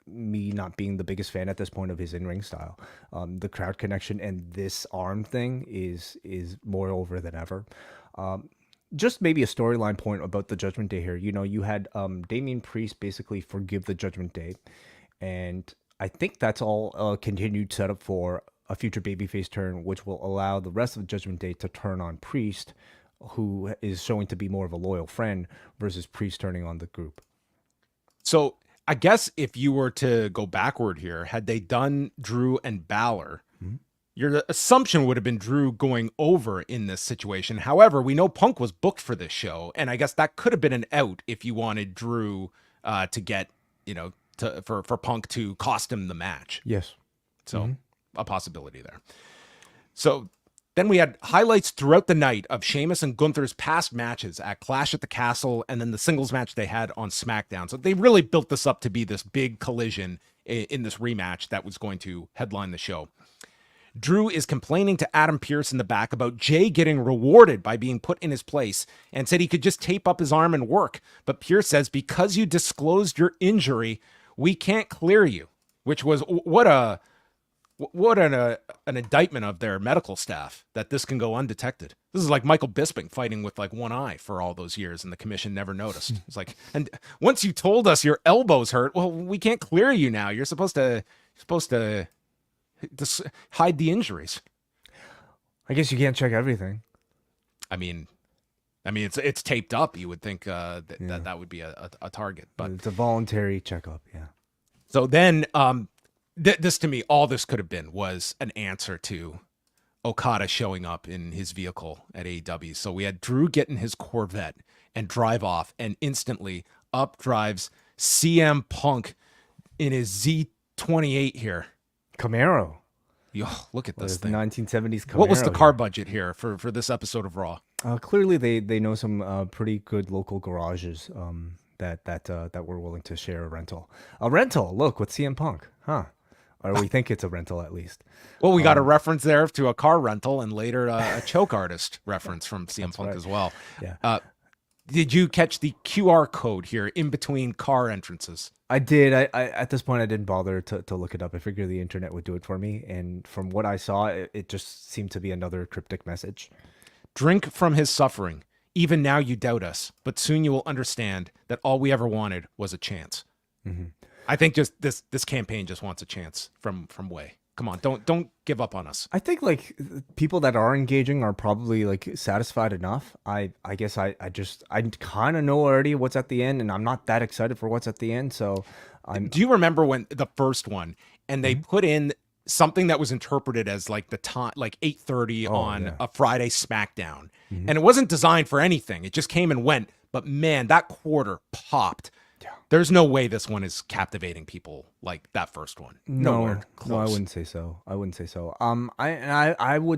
me not being the biggest fan at this point of his in-ring style. The crowd connection and this arm thing is more over than ever. just maybe a storyline point about the Judgment Day here. You know, you had Damian Priest basically forgive the Judgment Day, and I think that's all continued setup for a future babyface turn, which will allow the rest of the Judgment Day to turn on Priest, who is showing to be more of a loyal friend, versus Priest turning on the group. So I guess if you were to go backward here, had they done Drew and Balor, your assumption would have been Drew going over in this situation. However, we know Punk was booked for this show, and I guess that could have been an out if you wanted Drew to get, for Punk to cost him the match. Yes. So a possibility there. So then we had highlights throughout the night of Sheamus and Gunther's past matches at Clash at the Castle, and then the singles match they had on SmackDown. So they really built this up to be this big collision in this rematch that was going to headline the show. Drew is complaining to Adam Pearce in the back about Jey getting rewarded by being put in his place and said he could just tape up his arm and work. But Pearce says, because you disclosed your injury, we can't clear you, which was what an indictment of their medical staff that this can go undetected. This is like Michael Bisping fighting with like one eye for all those years and the commission never noticed. It's like, and once you told us your elbows hurt, well, we can't clear you now. You're supposed to hide the injuries. I guess you can't check everything. I mean, it's taped up. You would think that would be a target, but it's a voluntary checkup. Yeah. So then, this to me, all this could have been was an answer to Okada showing up in his vehicle at AEW. So we had Drew get in his Corvette and drive off, and instantly up drives CM Punk in his Z28 here. Camaro. Yo, look at this thing. 1970s Camaro. What was the car budget here for this episode of Raw? Clearly, they know some pretty good local garages that were willing to share a rental. A rental. Look, with CM Punk, huh? Or we think it's a rental at least. Well, we got a reference there to a car rental, and later a choke artist reference from CM Punk as well. Yeah. Did you catch the QR code here in between car entrances? I did. I at this point I didn't bother to look it up. I figured the internet would do it for me, and from what I saw, it just seemed to be another cryptic message. Drink from his suffering. Even now you doubt us, but soon you will understand that all we ever wanted was a chance. Mm-hmm. I think just this campaign just wants a chance from Wai. Come on, don't give up on us. I think like people that are engaging are probably like satisfied enough. I guess I kind of know already what's at the end, and I'm not that excited for what's at the end. So do you remember when the first one and they put in something that was interpreted as like the time, like 8:30 on a Friday SmackDown, and it wasn't designed for anything. It just came and went. But man, that quarter popped. Yeah. There's no way this one is captivating people like that first one. Nowhere close. No, I wouldn't say so. I would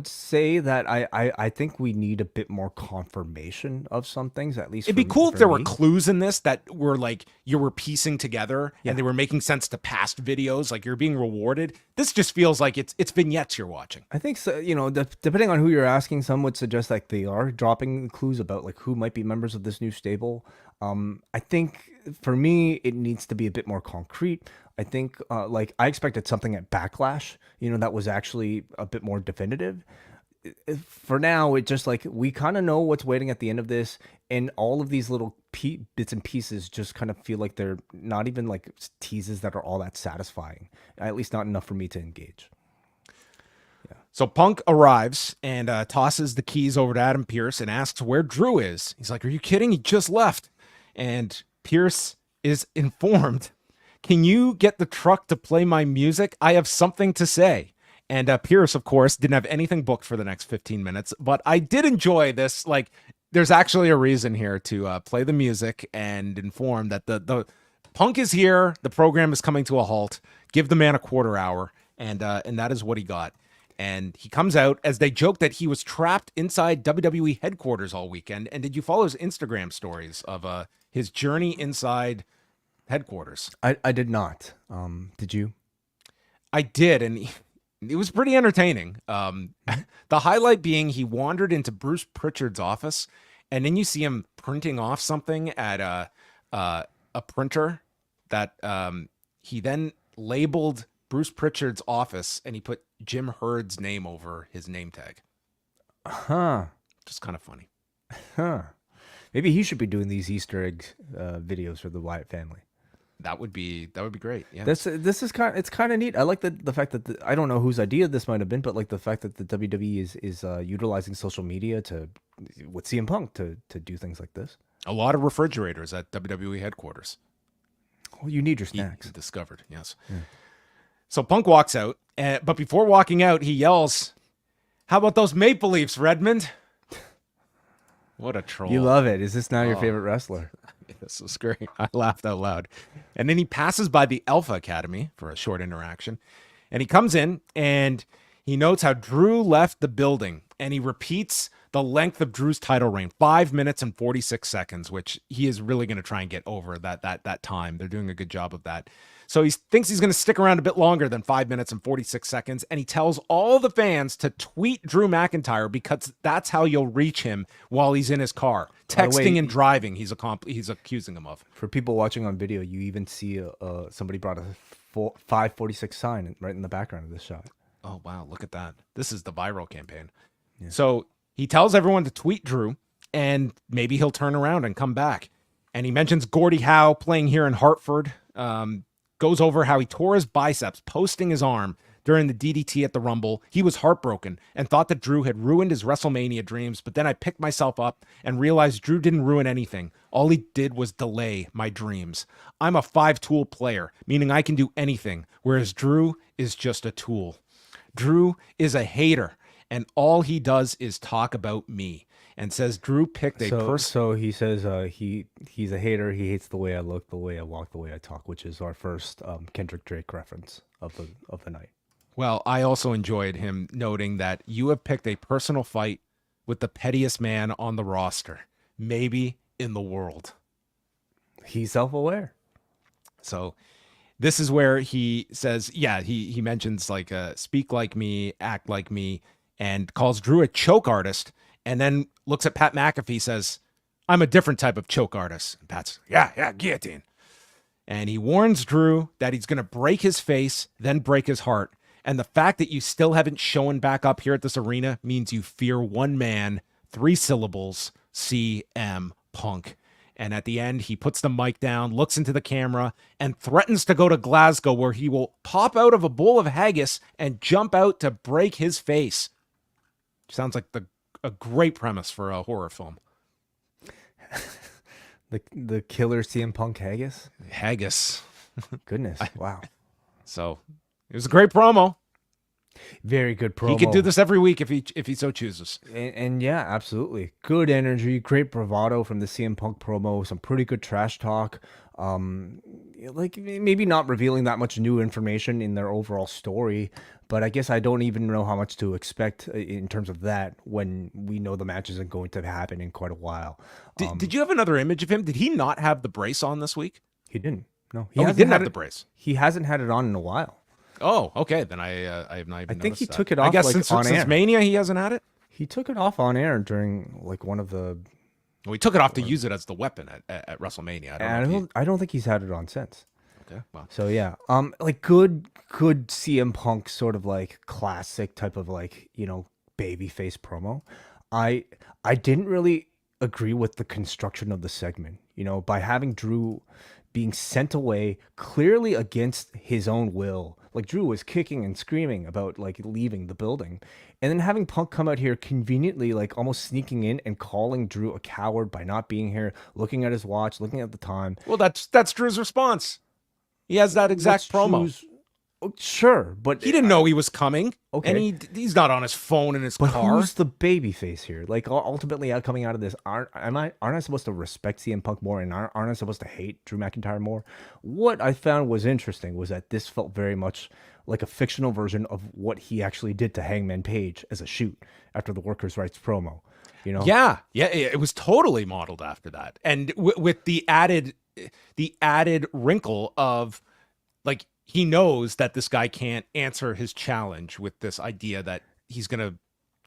say that I think we need a bit more confirmation of some things, at least. It'd be cool if there were clues in this that were like you were piecing together and they were making sense to past videos, like you're being rewarded. This just feels like it's vignettes you're watching. I think so. You know, depending on who you're asking, some would suggest like they are dropping clues about like who might be members of this new stable. I think for me, it needs to be a bit more concrete. I think like I expected something at Backlash, you know, that was actually a bit more definitive. For now, it just like we kind of know what's waiting at the end of this, and all of these little bits and pieces just kind of feel like they're not even like teases that are all that satisfying, at least not enough for me to engage. Yeah. So Punk arrives and tosses the keys over to Adam Pearce and asks where Drew is. He's like, "Are you kidding? He just left." And Pearce is informed, "Can you get the truck to play my music? I have something to say." And Pearce, of course, didn't have anything booked for the next 15 minutes, but I did enjoy this. Like, there's actually a reason here to play the music and inform that the Punk is here. The program is coming to a halt. Give the man a quarter hour. And that is what he got. And he comes out as they joke that he was trapped inside WWE headquarters all weekend. And did you follow his Instagram stories of his journey inside headquarters? I did not. Did you? I did, and it was pretty entertaining. The highlight being he wandered into Bruce Pritchard's office, and then you see him printing off something at a printer that he then labeled Bruce Pritchard's office, and he put Jim Herd's name over his name tag. Huh. Just kind of funny. Huh. Maybe he should be doing these Easter egg videos for the Wyatt family. That would be great. Yeah. This is kind of neat. I like the fact that I don't know whose idea this might have been, but like the fact that the WWE is utilizing social media with CM Punk to do things like this. A lot of refrigerators at WWE headquarters. Well, you need your snacks. He discovered, yes. Yeah. So Punk walks out, but before walking out, he yells, "How about those Maple Leafs, Redmond?" What a troll. You love it. Is this now your favorite wrestler? This was great. I laughed out loud. And then he passes by the Alpha Academy for a short interaction. And he comes in and he notes how Drew left the building. And he repeats the length of Drew's title reign, 5 minutes and 46 seconds, which he is really going to try and get over that time. They're doing a good job of that. So he thinks he's going to stick around a bit longer than 5 minutes and 46 seconds. And he tells all the fans to tweet Drew McIntyre because that's how you'll reach him while he's in his car. Texting and driving, he's accusing him of. For people watching on video, you even see somebody brought a 546 sign right in the background of this shot. Oh, wow. Look at that. This is the viral campaign. Yeah. So he tells everyone to tweet Drew, and maybe he'll turn around and come back. And he mentions Gordie Howe playing here in Hartford. Goes over how he tore his biceps, posting his arm during the DDT at the Rumble. He was heartbroken and thought that Drew had ruined his WrestleMania dreams, but then I picked myself up and realized Drew didn't ruin anything. All he did was delay my dreams. I'm a 5-tool player, meaning I can do anything, whereas Drew is just a tool. Drew is a hater, and all he does is talk about me. And says Drew picked a person. So he says he's a hater. He hates the way I look, the way I walk, the way I talk, which is our first Kendrick Drake reference of the night. Well, I also enjoyed him noting that you have picked a personal fight with the pettiest man on the roster, maybe in the world. He's self-aware. So this is where he says, he mentions like speak like me, act like me, and calls Drew a choke artist. And then looks at Pat McAfee, says, "I'm a different type of choke artist." And Pat's, guillotine. And he warns Drew that he's going to break his face, then break his heart. And the fact that you still haven't shown back up here at this arena means you fear one man, 3 syllables, CM Punk. And at the end, he puts the mic down, looks into the camera, and threatens to go to Glasgow, where he will pop out of a bowl of haggis and jump out to break his face. Sounds like a great premise for a horror film. the killer CM Punk haggis? Haggis. Goodness. Wow. So it was a great promo. Very good promo. He could do this every week if he so chooses. And yeah, absolutely. Good energy, great bravado from the CM Punk promo, some pretty good trash talk. Like maybe not revealing that much new information in their overall story, but I guess I don't even know how much to expect in terms of that when we know the match isn't going to happen in quite a while. Did you have another image of him? Did he not have the brace on this week? He didn't. No, he didn't have the brace. He hasn't had it on in a while. Oh, okay. Then I have not even. I think he that. took it off. I guess like, since Mania, he hasn't had it. He took it off on air during like one of the. Well, he took it off to use it as the weapon at WrestleMania. I don't think he's had it on since. Okay. Well. So yeah, like good CM Punk sort of like classic type of like, you know, babyface promo. I didn't really agree with the construction of the segment, you know, by having Drew being sent away clearly against his own will. Like Drew was kicking and screaming about like leaving the building, and then having Punk come out here conveniently, like almost sneaking in and calling Drew a coward by not being here, looking at his watch, looking at the time. Well, that's Drew's response. He has that exact promo. Sure, but he didn't know he was coming. Okay, and he's not on his phone in his car. But who's the baby face here? Like ultimately, coming out of this, aren't I supposed to respect CM Punk more, and aren't I supposed to hate Drew McIntyre more? What I found was interesting was that this felt very much like a fictional version of what he actually did to Hangman Page as a shoot after the Workers' Rights promo. You know? Yeah, it was totally modeled after that, and with the added wrinkle of like. He knows that this guy can't answer his challenge with this idea that he's going to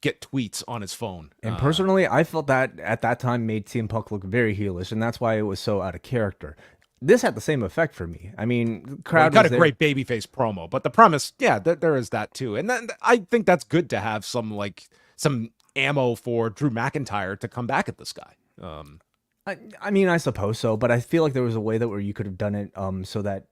get tweets on his phone. And personally, I felt that at that time made CM Punk look very heelish, and that's why it was so out of character. This had the same effect for me. I mean, the crowd got a great babyface promo, but the premise, yeah, there is that too. And I think that's good to have some ammo for Drew McIntyre to come back at this guy. I mean, I suppose so, but I feel like there was a way that where you could have done it so that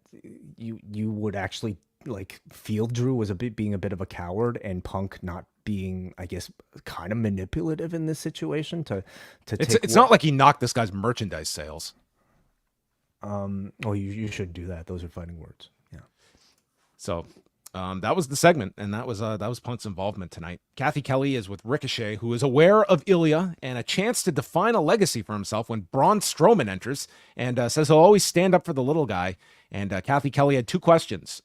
you would actually like feel Drew was being a bit of a coward and Punk not being, I guess, kind of manipulative in this situation to It's not like he knocked this guy's merchandise sales. Oh, you should do that. Those are fighting words. Yeah. So that was the segment, and that was Punk's involvement tonight. Kathy Kelly is with Ricochet, who is aware of Ilja and a chance to define a legacy for himself when Braun Strowman enters and says he'll always stand up for the little guy. And Kathy Kelly had two questions.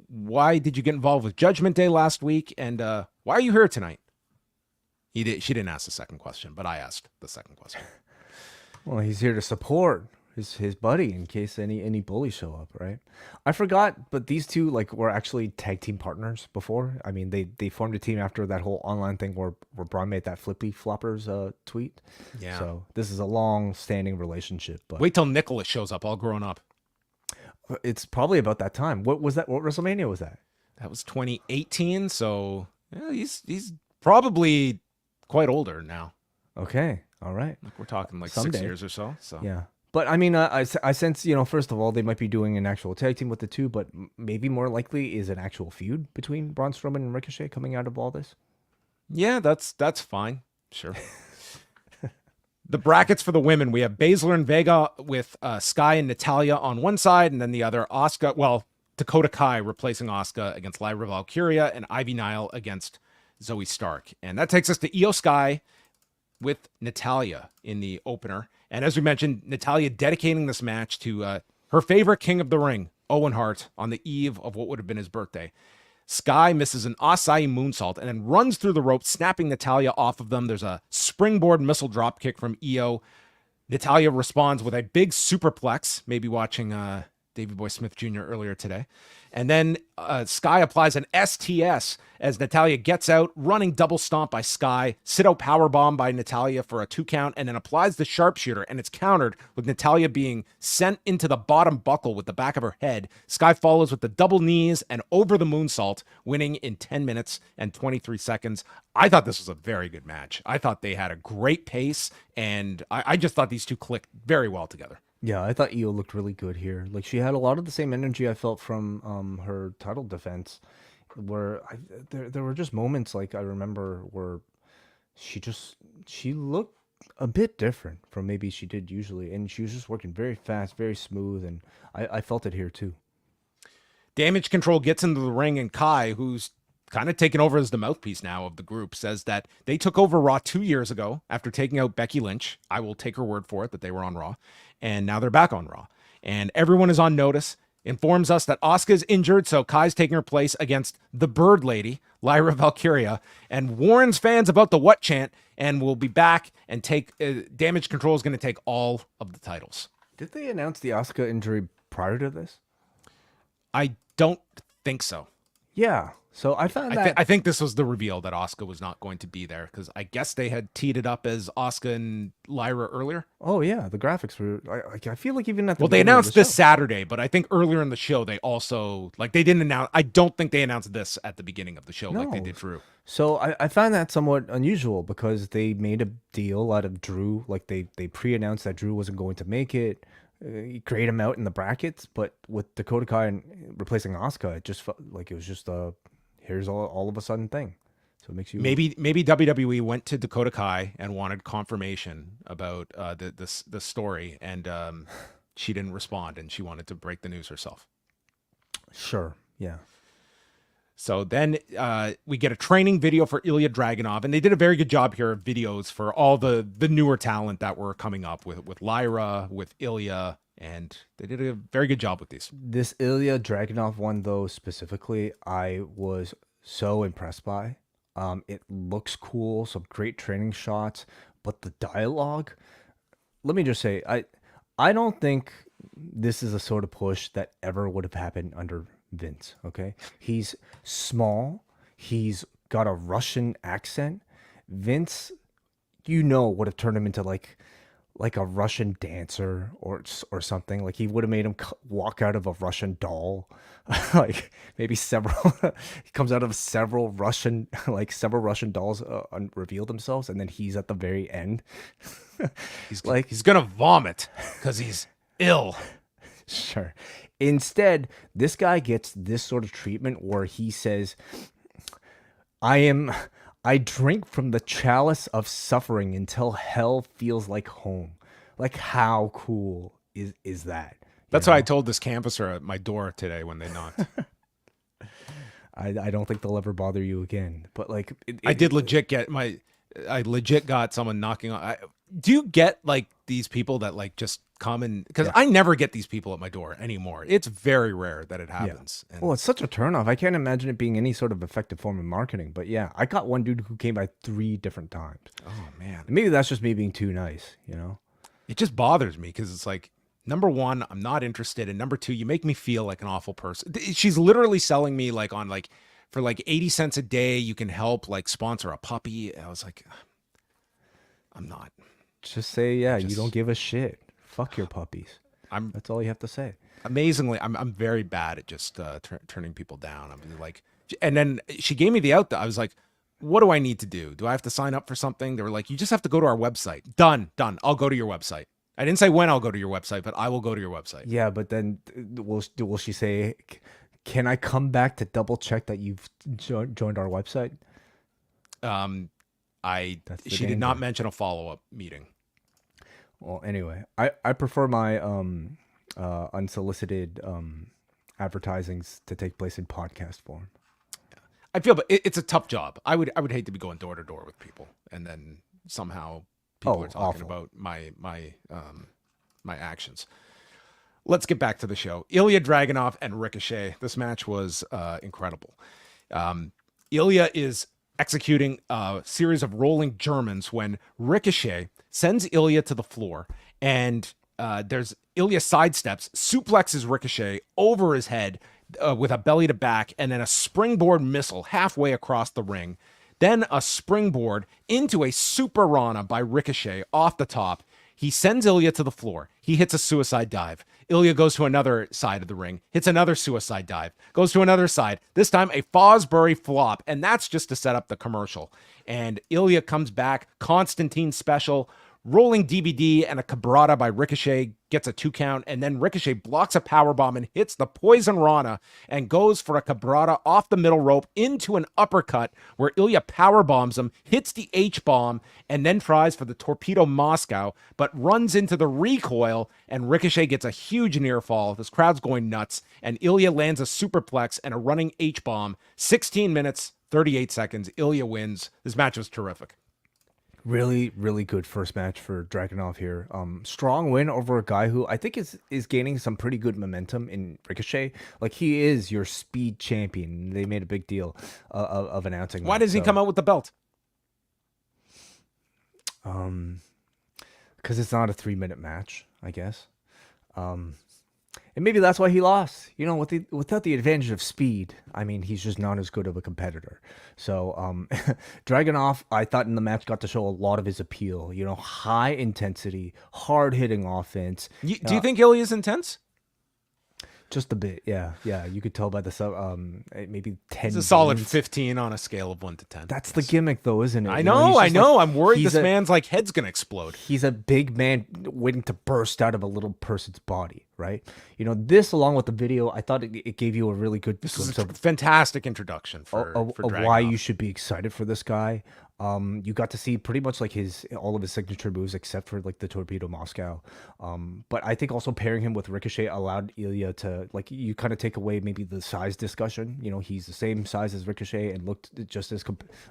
Why did you get involved with Judgment Day last week? And why are you here tonight? She didn't ask the second question, but I asked the second question. Well, he's here to support his buddy in case any bullies show up, right? I forgot, but these two like were actually tag team partners before. I mean, they formed a team after that whole online thing where Braun made that flippy floppers tweet. Yeah. So this is a long standing relationship. But Wait till Nicholas shows up all grown up. it's probably about that time. What was that? What WrestleMania was that? That was 2018, so yeah, he's probably quite older now. Okay, all right. Like we're talking like Someday. 6 years or so. So Yeah. But I mean, I sense, first of all, they might be doing an actual tag team with the two, but maybe more likely is an actual feud between Braun Strowman and Ricochet coming out of all this. Yeah, that's fine. Sure. The brackets for the women, we have Baszler and Vega with Sky and Natalya on one side, and then the other, Dakota Kai replacing Asuka against Lyra Valkyria, and Ivy Nile against Zoey Stark. And that takes us to IYO SKY with Natalya in the opener. And as we mentioned, Natalya dedicating this match to her favorite king of the ring, Owen Hart, on the eve of what would have been his birthday. Sky misses an Asai moonsault and then runs through the ropes, snapping Natalya off of them. There's a springboard missile drop kick from IYO. Natalya responds with a big superplex, maybe watching Davey Boy Smith Jr. earlier today. And then Sky applies an STS as Natalya gets out, running double stomp by Sky, sit-out powerbomb by Natalya for a 2 count, and then applies the sharpshooter, and it's countered with Natalya being sent into the bottom buckle with the back of her head. Sky follows with the double knees and over the moonsault, winning in 10 minutes and 23 seconds. I thought this was a very good match. I thought they had a great pace, and I just thought these two clicked very well together. Yeah, I thought IYO looked really good here. Like she had a lot of the same energy I felt from her title defense, where there were just moments like I remember where she looked a bit different from maybe she did usually, and she was just working very fast, very smooth, and I felt it here too. Damage Control gets into the ring, and Kai, who's kind of taken over as the mouthpiece now of the group, says that they took over Raw 2 years ago after taking out Becky Lynch. I will take her word for it that they were on Raw. And now they're back on Raw. And everyone is on notice, informs us that Asuka is injured, so Kai's taking her place against the Bird Lady, Lyra Valkyria, and warns fans about the what chant, and will be back and take Damage Control is going to take all of the titles. Did they announce the Asuka injury prior to this? I don't think so. Yeah. So I found that I think this was the reveal that Asuka was not going to be there, because I guess they had teed it up as Asuka and Lyra earlier. Oh yeah, the graphics were. I feel like even at the they beginning of announced the this show. Saturday, but I think earlier in the show they also they didn't announce. I don't think they announced this at the beginning of the show like they No. did Drew. So I found that somewhat unusual because they made a deal out of Drew. Like they pre-announced that Drew wasn't going to make it. Grade him out in the brackets, but with Dakota Kai and replacing Asuka, it just felt like it was just here's all of a sudden thing. So it makes you Maybe WWE went to Dakota Kai and wanted confirmation about the story, and she didn't respond, and she wanted to break the news herself. Sure, yeah. So then we get a training video for Ilja Dragunov, and they did a very good job here of videos for all the newer talent that were coming up with Lyra, with Ilja, and they did a very good job with these. This Ilja Dragunov one, though, specifically, I was so impressed by. It looks cool, some great training shots, but the dialogue, let me just say, I don't think this is a sort of push that ever would have happened under Vince, okay? He's small. He's got a Russian accent. Vince, would have turned him into like like a Russian dancer or something. Like he would have made him walk out of a Russian doll. Like maybe several, he comes out of several Russian dolls reveal themselves, and then he's at the very end. He's gonna vomit because he's ill. Sure. Instead, this guy gets this sort of treatment where he says, I drink from the chalice of suffering until hell feels like home. Like, how cool is that? That's what I told this canvasser at my door today when they knocked. I don't think they'll ever bother you again. But like, I legit got someone knocking on. Do you get like these people that like just come and, because I never get these people at my door anymore. It's very rare that it happens. Yeah. Well, it's such a turnoff. I can't imagine it being any sort of effective form of marketing. But yeah, I got one dude who came by 3 different times. Oh man, and maybe that's just me being too nice. You know, it just bothers me because it's like, number one, I'm not interested, and number two, you make me feel like an awful person. She's literally selling me like on like for like 80 cents a day, you can help like sponsor a puppy. I was like, I'm not. Just say, you don't give a shit. Fuck your puppies. That's all you have to say. Amazingly, I'm very bad at just turning people down. I'm like, and then she gave me the out. I was like, what do I need to do? Do I have to sign up for something? They were like, you just have to go to our website. Done. I'll go to your website. I didn't say when I'll go to your website, but I will go to your website. Yeah, but then will she say, can I come back to double check that you've joined our website? She did not mention a follow-up meeting. Well, anyway, I prefer my unsolicited advertisings to take place in podcast form. I feel, but it's a tough job. I would hate to be going door to door with people, and then somehow people are talking about my actions. Let's get back to the show. Ilja Dragunov and Ricochet. This match was incredible. Ilja is executing a series of rolling Germans when Ricochet sends Ilja to the floor, and there's Ilja sidesteps, suplexes Ricochet over his head with a belly to back, and then a springboard missile halfway across the ring. Then a springboard into a super Rana by Ricochet off the top. He sends Ilja to the floor. He hits a suicide dive. Ilja goes to another side of the ring, hits another suicide dive, goes to another side, this time a Fosbury flop, and that's just to set up the commercial. And Ilja comes back, Constantine special, rolling DVD and a cabrata by Ricochet, gets a 2 count, and then Ricochet blocks a powerbomb and hits the poison Rana and goes for a cabrata off the middle rope into an uppercut where Ilja powerbombs him, hits the H-bomb, and then tries for the torpedo Moscow, but runs into the recoil, and Ricochet gets a huge near fall. This crowd's going nuts, and Ilja lands a superplex and a running H-bomb. 16 minutes, 38 seconds. Ilja wins. This match was terrific. Really, really good first match for Dragunov here. Strong win over a guy who I think is gaining some pretty good momentum in Ricochet. Like, he is your speed champion. They made a big deal of announcing that. Why does he come out with the belt? Because it's not a 3-minute match, I guess. And maybe that's why he lost. You know, without the advantage of speed, I mean, he's just not as good of a competitor. So, Dragunov, I thought in the match got to show a lot of his appeal. You know, high intensity, hard hitting offense. Do you think Ilja is intense? Just a bit, yeah. You could tell by the maybe 10. It's a solid 15 on a scale of 1 to 10. That's the gimmick, though, isn't it? I know. I'm worried this man's like head's gonna explode. He's a big man waiting to burst out of a little person's body, right? You know, this along with the video, I thought it gave you a really good. This is a fantastic introduction for why you should be excited for this guy. You got to see pretty much like all of his signature moves except for like the torpedo Moscow. But I think also pairing him with Ricochet allowed Ilja to, like, you kind of take away maybe the size discussion. You know, he's the same size as Ricochet and looked just as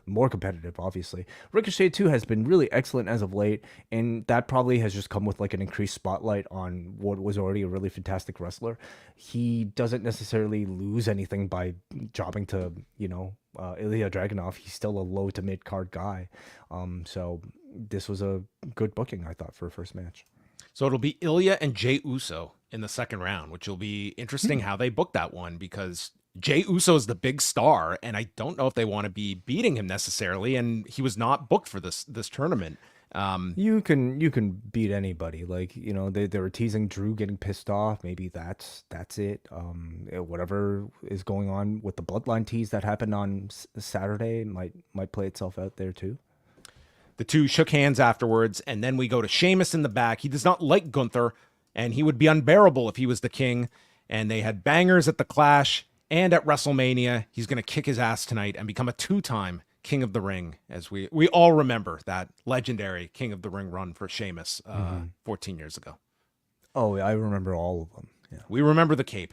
more competitive, obviously. Ricochet too has been really excellent as of late, and that probably has just come with like an increased spotlight on what was already a really fantastic wrestler. He doesn't necessarily lose anything by jobbing to, you know, Ilja Dragunov. He's still a low to mid card guy. So this was a good booking, I thought, for a first match. So it'll be Ilja and Jey Uso in the second round, which will be interesting how they book that one, because Jey Uso is the big star, and I don't know if they want to be beating him necessarily, and he was not booked for this tournament. You can beat anybody. Like, you know, they were teasing Drew getting pissed off. Maybe that's it. Whatever is going on with the bloodline tease that happened on Saturday might play itself out there too. The two shook hands afterwards, and then we go to Sheamus in the back. He does not like Gunther, and he would be unbearable if he was the king. And they had bangers at the Clash and at WrestleMania. He's going to kick his ass tonight and become a 2-time King of the Ring, as we all remember that legendary King of the Ring run for Sheamus 14 years ago. Oh, I remember all of them. Yeah. We remember the cape.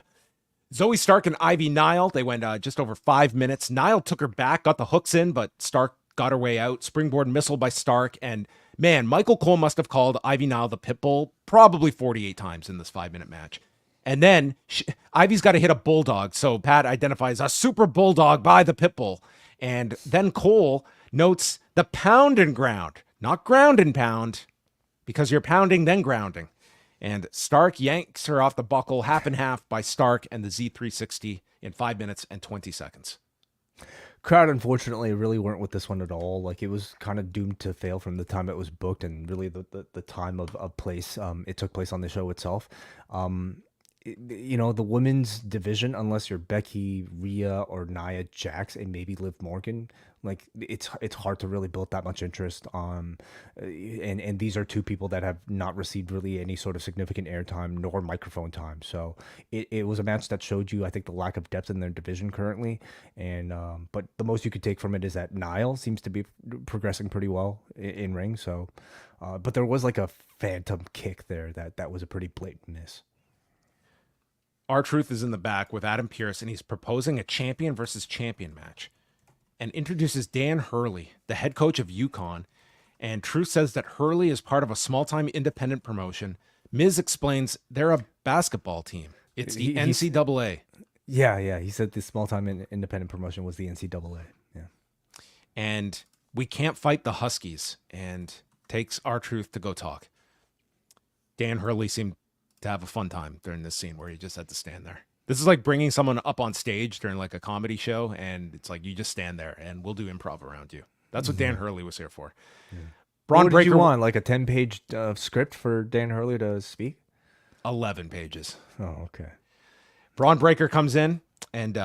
Zoey Stark and Ivy Nile, they went just over 5 minutes. Nile took her back, got the hooks in, but Stark got her way out. Springboard missile by Stark. And man, Michael Cole must have called Ivy Nile the Pitbull probably 48 times in this 5-minute match. And then Ivy's got to hit a bulldog. So Pat identifies a super bulldog by the Pitbull. And then Cole notes the pound and ground, not ground and pound, because you're pounding then grounding. And Stark yanks her off the buckle, half and half by Stark and the Z360 in 5 minutes and 20 seconds. Crowd, unfortunately, really weren't with this one at all. Like, it was kind of doomed to fail from the time it was booked and really the time of place it took place on the show itself. You know, the women's division, unless you're Becky, Rhea, or Nia Jax, and maybe Liv Morgan, like it's hard to really build that much interest on. And these are two people that have not received really any sort of significant airtime nor microphone time. So it was a match that showed you, I think, the lack of depth in their division currently. And but the most you could take from it is that Nile seems to be progressing pretty well in ring. So, but there was like a phantom kick there that was a pretty blatant miss. R-Truth is in the back with Adam Pearce, and he's proposing a champion versus champion match and introduces Dan Hurley, the head coach of UConn. And Truth says that Hurley is part of a small-time independent promotion. Miz explains they're a basketball team. It's the NCAA. Yeah. He said the small-time independent promotion was the NCAA. Yeah. And we can't fight the Huskies, and takes R-Truth to go talk. Dan Hurley seemed to have a fun time during this scene where he just had to stand there. This is like bringing someone up on stage during like a comedy show, and it's like you just stand there and we'll do improv around you. That's what Dan Hurley was here for. Yeah. What did you want? Like a 10-page script for Dan Hurley to speak? 11 pages. Oh, okay. Braun Breaker comes in, and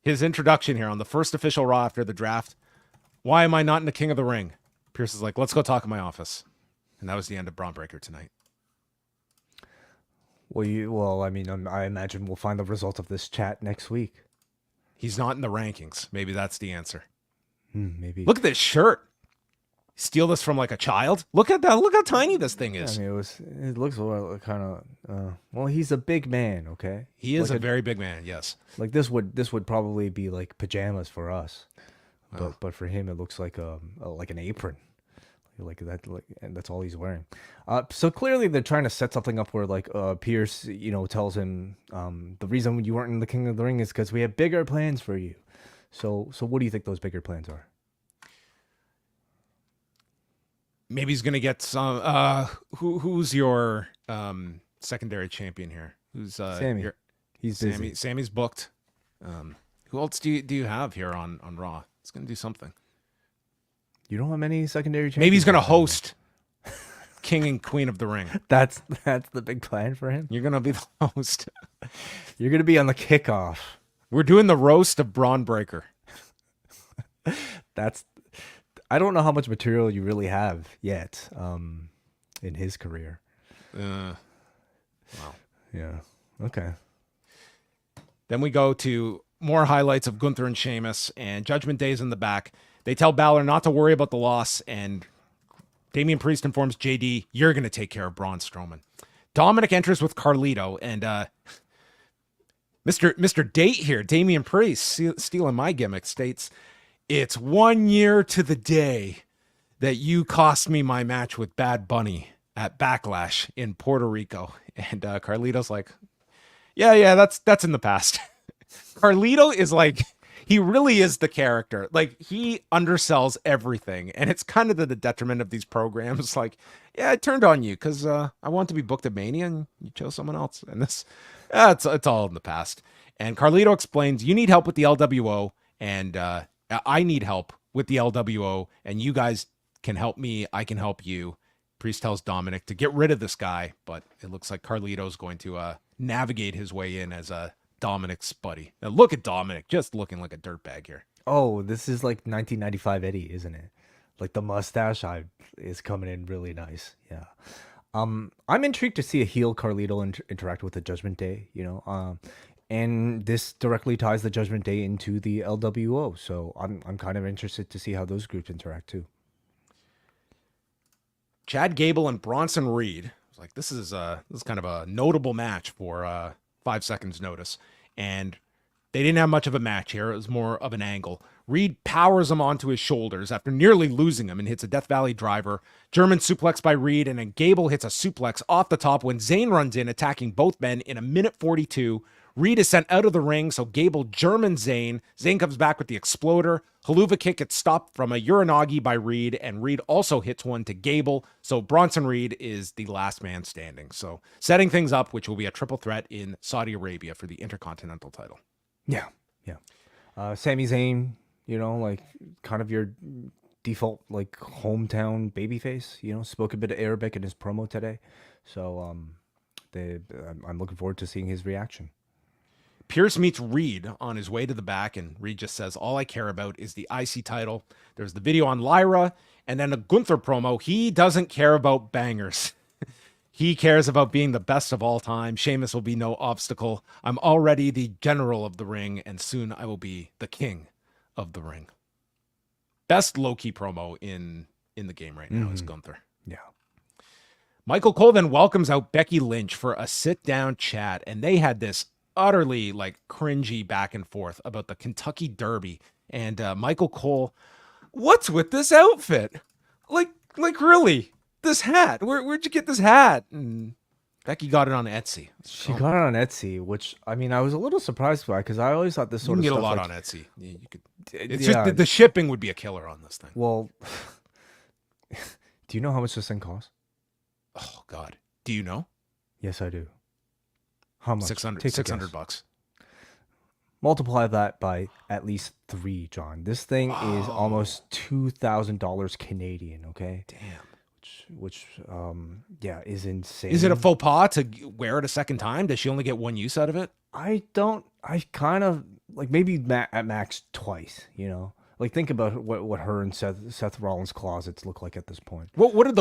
his introduction here on the first official Raw after the draft. Why am I not in the King of the Ring? Pierce is like, let's go talk in my office. And that was the end of Braun Breaker tonight. Well, I mean, I imagine we'll find the result of this chat next week. He's not in the rankings. Maybe that's the answer. Maybe. Look at this shirt. Steal this from like a child. Look at that. Look how tiny this thing is. I mean, it looks kind of. Well, he's a big man. Okay. He is a very big man. Yes. Like this would probably be like pajamas for us, but for him it looks like like an apron. Like that, and that's all he's wearing. So clearly they're trying to set something up where like Pierce, you know, tells him the reason you weren't in the King of the Ring is because we have bigger plans for you. So what do you think those bigger plans are? Maybe he's gonna get some. Who's your secondary champion here? Who's Sammy? He's busy. Sammy's booked. Who else do you have here on Raw? It's gonna do something. You don't have any secondary champions? Maybe he's going to host King and Queen of the Ring. That's the big plan for him? You're going to be the host. You're going to be on the kickoff. We're doing the roast of Braun Breaker. I don't know how much material you really have yet in his career. Wow. Yeah. Okay. Then we go to more highlights of Gunther and Sheamus, and Judgment Day's in the back. They tell Balor not to worry about the loss, and Damian Priest informs JD, you're going to take care of Braun Strowman. Dominic enters with Carlito, and Mr. Date here, Damian Priest, stealing my gimmick, states, it's 1 year to the day that you cost me my match with Bad Bunny at Backlash in Puerto Rico. And Carlito's like, yeah, that's in the past. Carlito is like... He really is the character. Like, he undersells everything, and it's kind of to the detriment of these programs. Like, yeah, I turned on you because I want to be booked at Mania, and you chose someone else. And this, it's all in the past. And Carlito explains, you need help with the LWO, and I need help with the LWO, and you guys can help me. I can help you. Priest tells Dominic to get rid of this guy, but it looks like Carlito's going to navigate his way in as Dominic's buddy. Now look at Dominic, just looking like a dirtbag here. Oh, this is like 1995 Eddie, isn't it? Like the mustache is coming in really nice. Yeah. I'm intrigued to see a heel Carlito interact with the Judgment Day, and this directly ties the Judgment Day into the LWO. So I'm kind of interested to see how those groups interact too. Chad Gable and Bronson Reed. I was like, this is kind of a notable match for 5 seconds notice. And they didn't have much of a match here. It was more of an angle. Reed powers him onto his shoulders after nearly losing him and hits a Death Valley driver. German suplex by Reed, and then Gable hits a suplex off the top when Zayn runs in, attacking both men in a minute 42. Reed is sent out of the ring, so Gable German Zayn. Zayn comes back with the exploder. Haluva kick gets stopped from a Uranagi by Reed, and Reed also hits one to Gable. So Bronson Reed is the last man standing. So setting things up, which will be a triple threat in Saudi Arabia for the Intercontinental title. Yeah. Sami Zayn, like kind of your default like hometown babyface, spoke a bit of Arabic in his promo today. So I'm looking forward to seeing his reaction. Pierce meets Reed on his way to the back, and Reed just says, all I care about is the IC title. There's the video on Lyra, and then a Gunther promo. He doesn't care about bangers. He cares about being the best of all time. Sheamus will be no obstacle. I'm already the general of the ring, and soon I will be the king of the ring. Best low-key promo in the game right now is Gunther. Yeah. Michael Cole then welcomes out Becky Lynch for a sit-down chat, and they had this utterly like cringy back and forth about the Kentucky Derby. And Michael Cole, what's with this outfit? Like really? This hat? Where'd you get this hat? And Becky got it on Etsy. She got it on Etsy, which I was a little surprised by because I always thought this sort of stuff. You can get a lot on Etsy. You could. It's just the shipping would be a killer on this thing. Well, do you know how much this thing costs? Oh God, do you know? Yes, I do. How much? $600. Multiply that by at least 3, John. This thing is almost $2,000 Canadian. Okay. Damn. Which is insane. Is it a faux pas to wear it a second time? Does she only get one use out of it? I kind of like maybe at max twice, Like think about what her and Seth Rollins' closets look like at this point. What did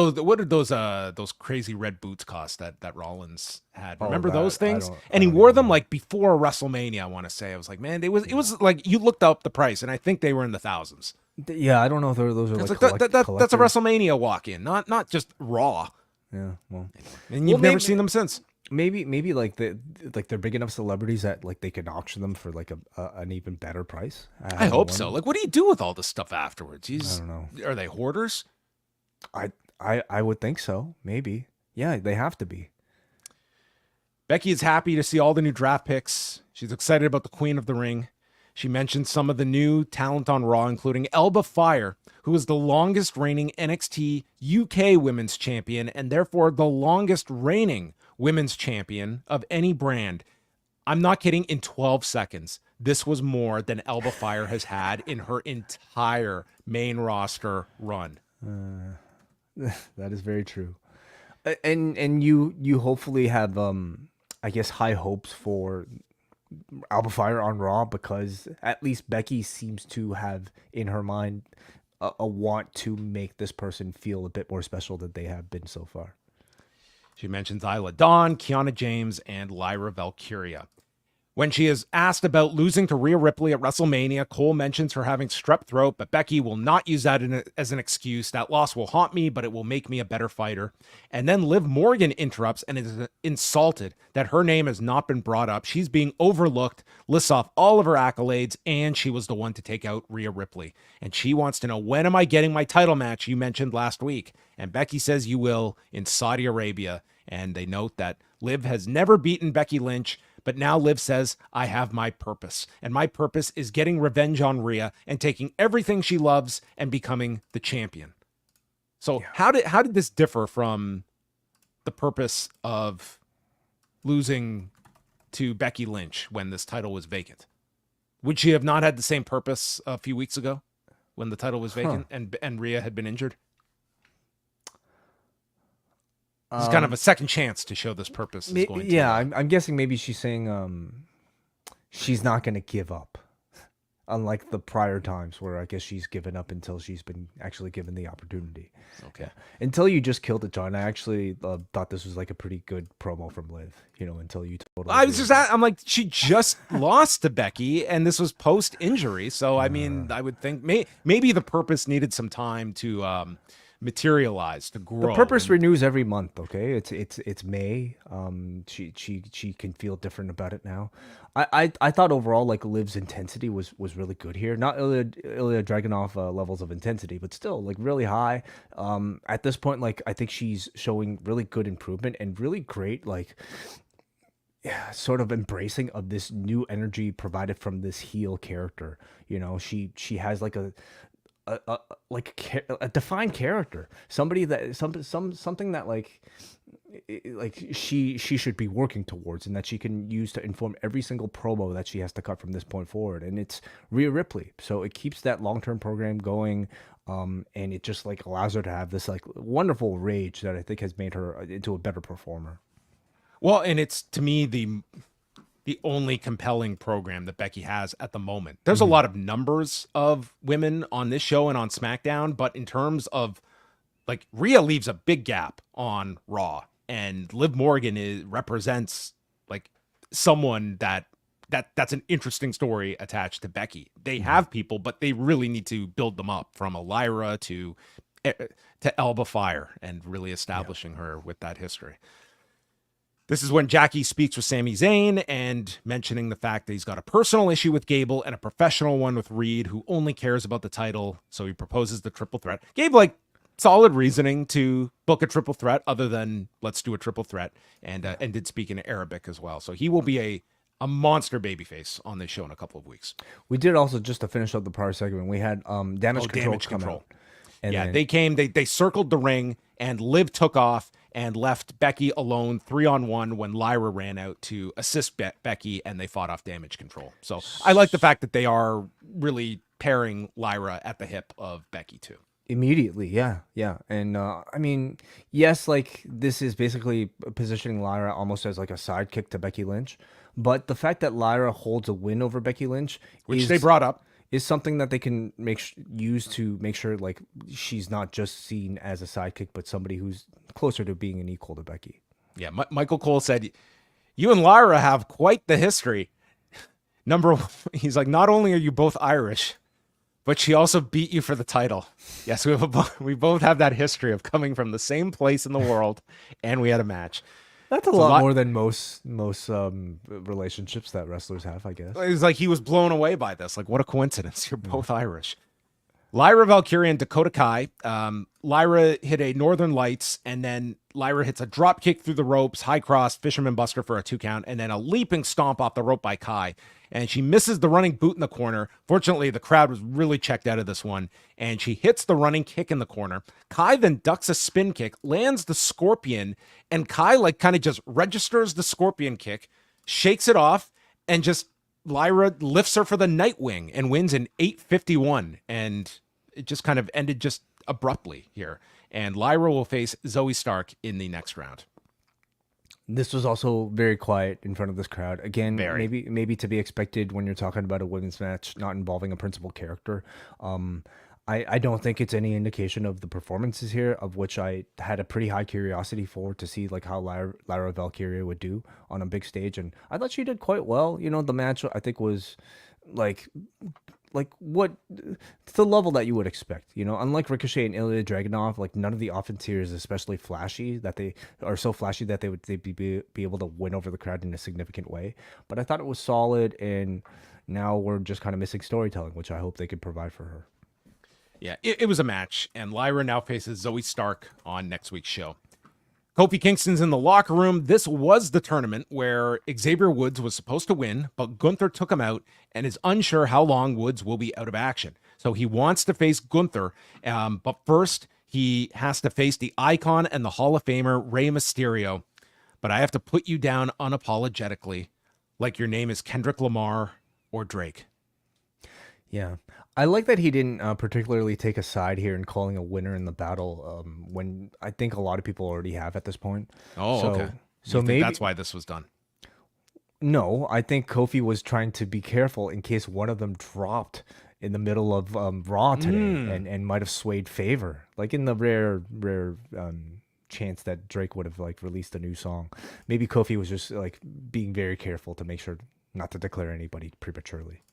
those crazy red boots cost that Rollins had? Remember those things? And he wore them like before WrestleMania, I want to say. I was like, man, it was like you looked up the price and I think they were in the thousands. Yeah, I don't know if those are like that's a WrestleMania walk-in, not just Raw. Yeah, well, and you've never seen them since. Maybe like they're big enough celebrities that like they can auction them for like an even better price. I hope so. Like, what do you do with all this stuff afterwards? I don't know. Are they hoarders? I would think so. Maybe. Yeah, they have to be. Becky is happy to see all the new draft picks. She's excited about the Queen of the Ring. She mentioned some of the new talent on Raw, including Alba Fire, who is the longest reigning NXT UK Women's Champion and therefore the longest reigning Women's Champion of any brand. I'm not kidding. In 12 seconds, this was more than Alba Fire has had in her entire main roster run. That is very true. And you hopefully have high hopes for Alba Fire on Raw because at least Becky seems to have in her mind a want to make this person feel a bit more special than they have been so far. She mentions Isla Dawn, Kiana James, and Lyra Valkyria. When she is asked about losing to Rhea Ripley at WrestleMania, Cole mentions her having strep throat, but Becky will not use that as an excuse. That loss will haunt me, but it will make me a better fighter. And then Liv Morgan interrupts and is insulted that her name has not been brought up. She's being overlooked, lists off all of her accolades, and she was the one to take out Rhea Ripley. And she wants to know, when am I getting my title match you mentioned last week? And Becky says you will in Saudi Arabia. And they note that Liv has never beaten Becky Lynch, but now Liv says, I have my purpose. And my purpose is getting revenge on Rhea and taking everything she loves and becoming the champion. So how did this differ from the purpose of losing to Becky Lynch when this title was vacant? Would she have not had the same purpose a few weeks ago when the title was vacant and Rhea had been injured? It's kind of a second chance to show this purpose is going to. Yeah, I'm guessing maybe she's saying she's not going to give up. Unlike the prior times where I guess she's given up until she's been actually given the opportunity. Okay. Yeah. Until you just killed it, John. I actually thought this was like a pretty good promo from Liv. Until you totally. I'm like, she just lost to Becky, and this was post injury. So I mean, I would think maybe the purpose needed some time to materialize, to grow. The purpose renews every month. Okay, it's May. She can feel different about it now. I thought overall like Liv's intensity was really good here. Not Ilja Dragunov levels of intensity, but still like really high. At this point, like I think she's showing really good improvement and really great like sort of embracing of this new energy provided from this heel character. She has like a defined character, somebody that something that like she should be working towards, and that she can use to inform every single promo that she has to cut from this point forward. And it's Rhea Ripley, so it keeps that long-term program going, and it just like allows her to have this like wonderful rage that I think has made her into a better performer. Well, and it's to me the only compelling program that Becky has at the moment. There's a lot of numbers of women on this show and on SmackDown, but in terms of like Rhea leaves a big gap on Raw, and Liv Morgan represents like someone that's an interesting story attached to Becky. They have people, but they really need to build them up, from a Lyra to Elba Fire, and really establishing her with that history. This is when Jackie speaks with Sami Zayn and mentioning the fact that he's got a personal issue with Gable and a professional one with Reed, who only cares about the title. So he proposes the triple threat. Gable, like, solid reasoning to book a triple threat other than let's do a triple threat, and did speak in Arabic as well. So he will be a monster babyface on this show in a couple of weeks. We did also, just to finish up the prior segment, we had Damage Control. Out. And then they came, they circled the ring, and Liv took off and left Becky alone 3-on-1 when Lyra ran out to assist Becky, and they fought off Damage Control. So I like the fact that they are really pairing Lyra at the hip of Becky too. Immediately, yeah. And I mean, yes, like this is basically positioning Lyra almost as like a sidekick to Becky Lynch, but the fact that Lyra holds a win over Becky Lynch, which they brought up, is something that they can use to make sure like she's not just seen as a sidekick, but somebody who's closer to being an equal to Becky. Yeah, Michael Cole said, "You and Lyra have quite the history." He's like, "Not only are you both Irish, but she also beat you for the title." Yes, we both have that history of coming from the same place in the world, and we had a match. That's a lot more than most relationships that wrestlers have, I guess. It was like he was blown away by this. Like, what a coincidence. You're both Irish. Lyra, Valkyria, and Dakota Kai. Lyra hit a Northern Lights, and then Lyra hits a drop kick through the ropes, high cross, Fisherman Buster for a 2 count, and then a leaping stomp off the rope by Kai. And she misses the running boot in the corner. Fortunately, the crowd was really checked out of this one, and she hits the running kick in the corner. Kai then ducks a spin kick, lands the scorpion, and Kai like kind of just registers the scorpion kick, shakes it off, and just Lyra lifts her for the Nightwing and wins in 8:51. And it just kind of ended just abruptly here. And Lyra will face Zoey Stark in the next round. This was also very quiet in front of this crowd. Again, Very. maybe to be expected when you're talking about a women's match not involving a principal character. I don't think it's any indication of the performances here, of which I had a pretty high curiosity for, to see like how Lyra Valkyria would do on a big stage, and I thought she did quite well. The match I think was like what it's the level that you would expect. Unlike Ricochet and Ilja Dragunov, like none of the offense here is especially flashy, that they are so flashy that they'd be able to win over the crowd in a significant way. But I thought it was solid, and now we're just kind of missing storytelling, which I hope they could provide for her. Yeah, it was a match, and Lyra now faces Zoey Stark on next week's show. Kofi Kingston's in the locker room. This was the tournament where Xavier Woods was supposed to win, but Gunther took him out and is unsure how long Woods will be out of action. So he wants to face Gunther, but first he has to face the Icon and the Hall of Famer Rey Mysterio. But I have to put you down unapologetically, like your name is Kendrick Lamar or Drake. Yeah. I like that he didn't particularly take a side here in calling a winner in the battle when I think a lot of people already have at this point. Oh, So, okay. So You think maybe that's why this was done. no, I think Kofi was trying to be careful in case one of them dropped in the middle of Raw today and might have swayed favor, like in the rare chance that Drake would have like released a new song. Maybe Kofi was just like being very careful to make sure not to declare anybody prematurely.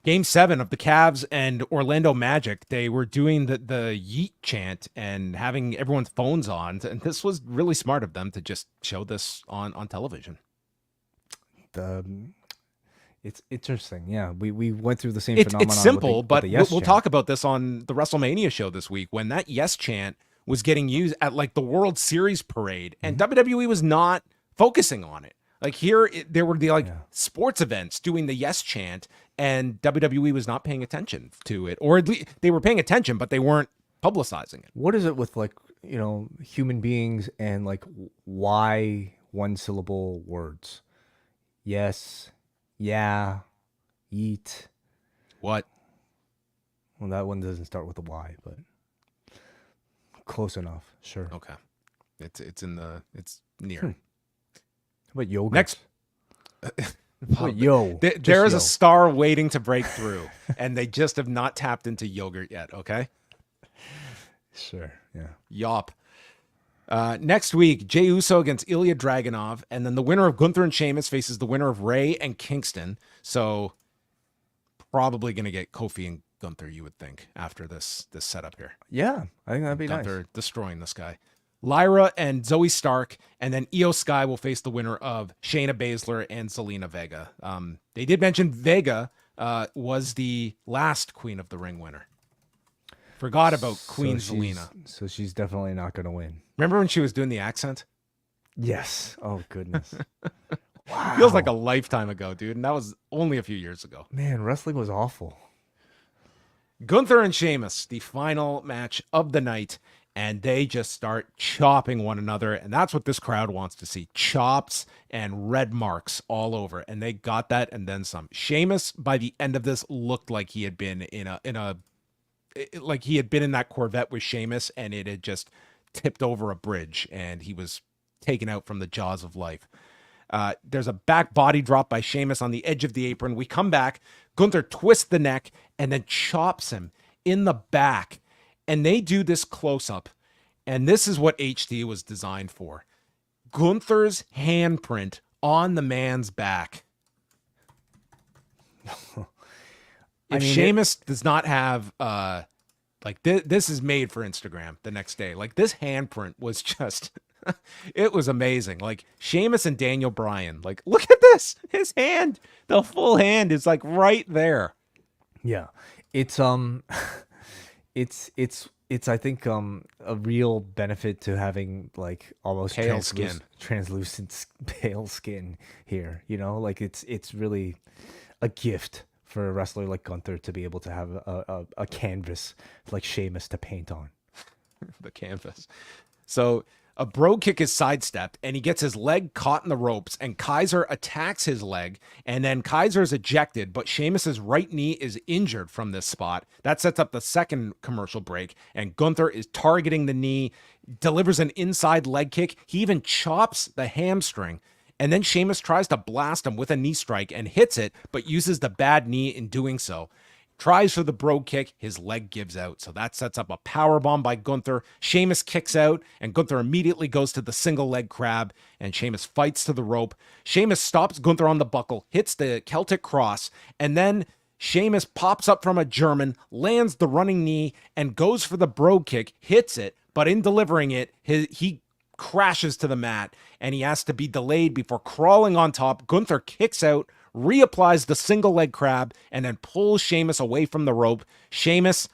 Game 7 of the Cavs and Orlando Magic, they were doing the yeet chant and having everyone's phones on. And this was really smart of them to just show this on television. It's interesting. Yeah, we went through the same It's phenomenon. simple, with but the yes we'll chant. talk about this on the WrestleMania show this week when that yes chant was getting used at like the World Series parade and WWE was not focusing on it. Like here, there were the sports events doing the yes chant and WWE was not paying attention to it, or at least they were paying attention, but they weren't publicizing it. What is it with like, human beings and like why one syllable words? Yes, yeah, eat. What? Well, that one doesn't start with a Y, but close enough. Sure. Okay. It's near. How about yogurt? Next. What, yo. There is a star waiting to break through, and they just have not tapped into yogurt yet, okay? Sure, yeah. Yop. Next week, Jey Uso against Ilja Dragunov, and then the winner of Gunther and Sheamus faces the winner of Ray and Kingston. So probably going to get Kofi and Gunther, you would think, after this setup here. Yeah, I think that'd be Gunther nice. destroying this guy. Lyra and Zoey Stark, and then IYO SKY will face the winner of Shayna Baszler and Zelina Vega. They did mention Vega was the last Queen of the Ring winner. Forgot about Queen Zelina. So she's definitely not going to win. Remember when she was doing the accent? Yes. Oh, goodness. Wow. Feels like a lifetime ago, dude, and that was only a few years ago. Man, wrestling was awful. Gunther and Sheamus, the final match of the night, and they just start chopping one another, and that's what this crowd wants to see. Chops and red marks all over, and they got that and then some. Sheamus, by the end of this, looked like he had been in that Corvette with Sheamus, and it had just tipped over a bridge, and he was taken out from the jaws of life. There's a back body drop by Sheamus on the edge of the apron. We come back. Gunther twists the neck and then chops him in the back. And they do this close-up. And this is what HD was designed for. Gunther's handprint on the man's back. If Sheamus does not have... this is made for Instagram the next day. Like, this handprint was just... it was amazing. Like, Sheamus and Daniel Bryan. Like, look at this. His hand, the full hand is like right there. Yeah. It's I think a real benefit to having like almost Pale skin. translucent pale skin here, like it's really a gift for a wrestler like Gunther to be able to have a canvas like Sheamus to paint on. The canvas. So a bro kick is sidestepped and he gets his leg caught in the ropes and Kaiser attacks his leg and then Kaiser is ejected, but Sheamus's right knee is injured from this spot. That sets up the second commercial break and Gunther is targeting the knee, delivers an inside leg kick. He even chops the hamstring and then Sheamus tries to blast him with a knee strike and hits it, but uses the bad knee in doing so. Tries for the bro kick, his leg gives out. So that sets up a power bomb by Gunther. Sheamus kicks out, and Gunther immediately goes to the single leg crab, and Sheamus fights to the rope. Sheamus stops Gunther on the buckle, hits the Celtic cross, and then Sheamus pops up from a German, lands the running knee, and goes for the bro kick, hits it, but in delivering it, he crashes to the mat, and he has to be delayed before crawling on top. Gunther kicks out, reapplies the single leg crab, and then pulls Sheamus away from the rope. Sheamus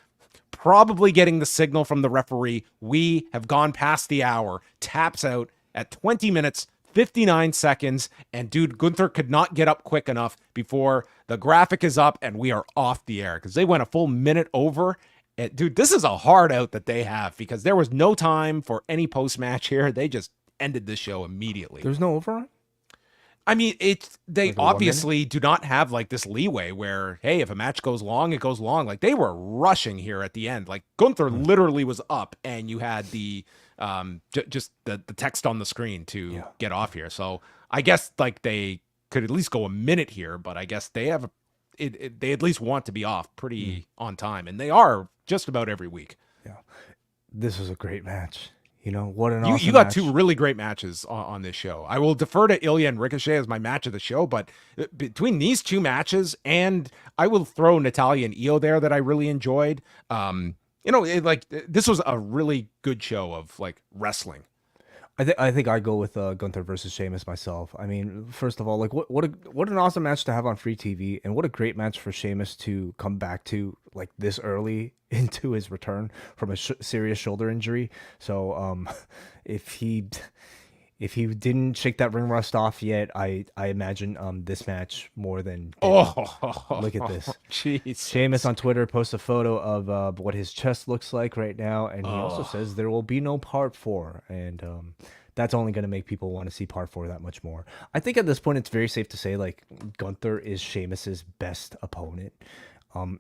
probably getting the signal from the referee, we have gone past the hour, taps out at 20 minutes, 59 seconds, and dude, Gunther could not get up quick enough before the graphic is up and we are off the air because they went a full minute over. And dude, this is a hard out that they have because there was no time for any post-match here. They just ended the show immediately. There's no overrun? I mean, they Like a 1 obviously do not have like this leeway where, hey, if a match goes long, it goes long. Like they were rushing here at the end. Like Gunther literally was up, and you had the just the text on the screen to get off here. So I guess like they could at least go a minute here, but I guess they have they at least want to be off pretty on time, and they are just about every week. Yeah, this was a great match. You know, what an awesome you got match. 2 really great matches on this show. I will defer to Ilja and Ricochet as my match of the show, but between these 2 matches, and I will throw Natalya and IYO there that I really enjoyed. You know, this was a really good show of like wrestling. I think I go with Gunther versus Sheamus myself. I mean, first of all, like what an awesome match to have on free TV, and what a great match for Sheamus to come back to like this early into his return from a serious shoulder injury. So if he didn't shake that ring rust off yet, I imagine this match more than look at this. Jeez. Sheamus on Twitter posts a photo of what his chest looks like right now, and he also says there will be no part 4, and that's only going to make people want to see part 4 that much more. I think at this point it's very safe to say like Gunther is Sheamus's best opponent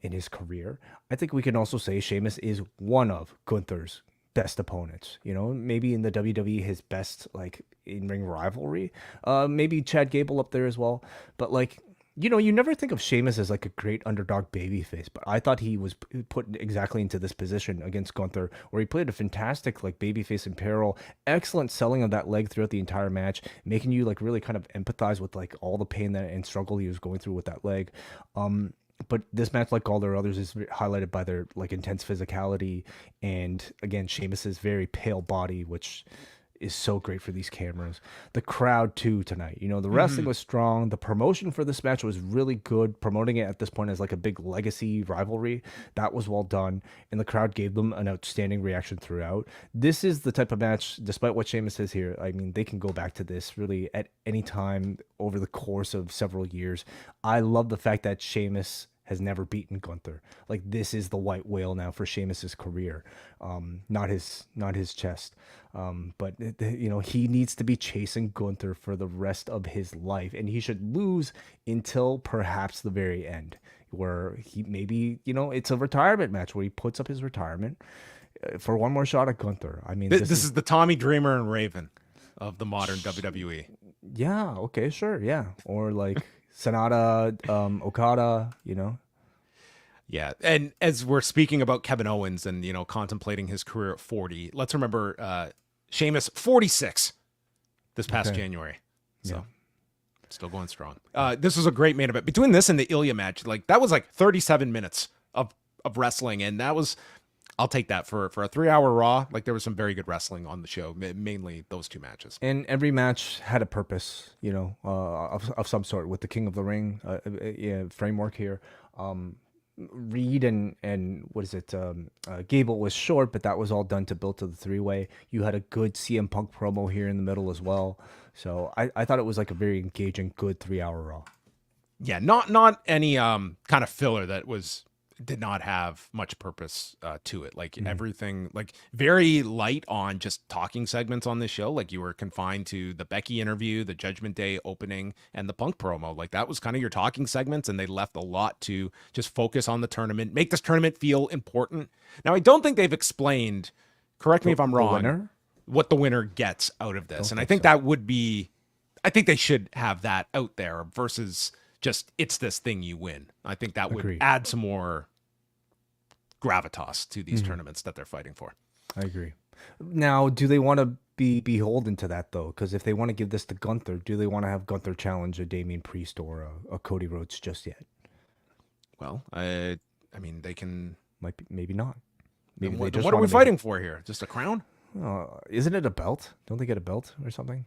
in his career. I think we can also say Sheamus is one of Gunther's best opponents. You know, maybe in the WWE his best like in-ring rivalry. Maybe Chad Gable up there as well. But like, you know, you never think of Sheamus as like a great underdog babyface, but I thought he was put exactly into this position against Gunther, where he played a fantastic like babyface in peril, excellent selling of that leg throughout the entire match, making you like really kind of empathize with like all the pain that and struggle he was going through with that leg. But this match, like all their others, is highlighted by their like intense physicality, and again, Sheamus's very pale body, which is so great for these cameras. The crowd too tonight. You know, the wrestling was strong. The promotion for this match was really good. Promoting it at this point as like a big legacy rivalry, that was well done, and the crowd gave them an outstanding reaction throughout. This is the type of match, despite what Sheamus says here, I mean, they can go back to this really at any time over the course of several years. I love the fact that Sheamus has never beaten Gunther. Like, this is the white whale now for Sheamus's career, not his chest. But you know, he needs to be chasing Gunther for the rest of his life, and he should lose until perhaps the very end, where he maybe, you know, it's a retirement match where he puts up his retirement for one more shot at Gunther. I mean, this is the Tommy Dreamer and Raven of the modern WWE. Yeah. Okay. Sure. Yeah. Or like Sonata, Okada, you know. Yeah, and as we're speaking about Kevin Owens and, you know, contemplating his career at 40, let's remember Sheamus 46 this past January. So still going strong. This was a great main event. Between this and the Ilja match, like that was like 37 minutes of wrestling, and that was, I'll take that for a 3-hour Raw. Like there was some very good wrestling on the show, mainly those 2 matches. And every match had a purpose, you know, of some sort with the King of the Ring framework here. Reed and what is it? Gable was short, but that was all done to build to the 3-way. You had a good CM Punk promo here in the middle as well. So I thought it was like a very engaging, good 3-hour Raw. Yeah, not any kind of filler that did not have much purpose to it. Like everything, like very light on just talking segments on this show. Like you were confined to the Becky interview, the Judgment Day opening, and the Punk promo. Like that was kind of your talking segments, and they left a lot to just focus on the tournament, make this tournament feel important. Now, I don't think they've explained, correct me if I'm wrong, what the winner gets out of this. And I think that would be, I think they should have that out there versus just it's this thing you win. I think that would add some more gravitas to these tournaments that they're fighting for. I agree. Now, do they want to be beholden to that though? Because if they want to give this to Gunther, do they want to have Gunther challenge a Damian Priest or a Cody Rhodes just yet? Well, I mean, they can. Might be, maybe not. Maybe what are we fighting for here? Just a crown? Isn't it a belt? Don't they get a belt or something?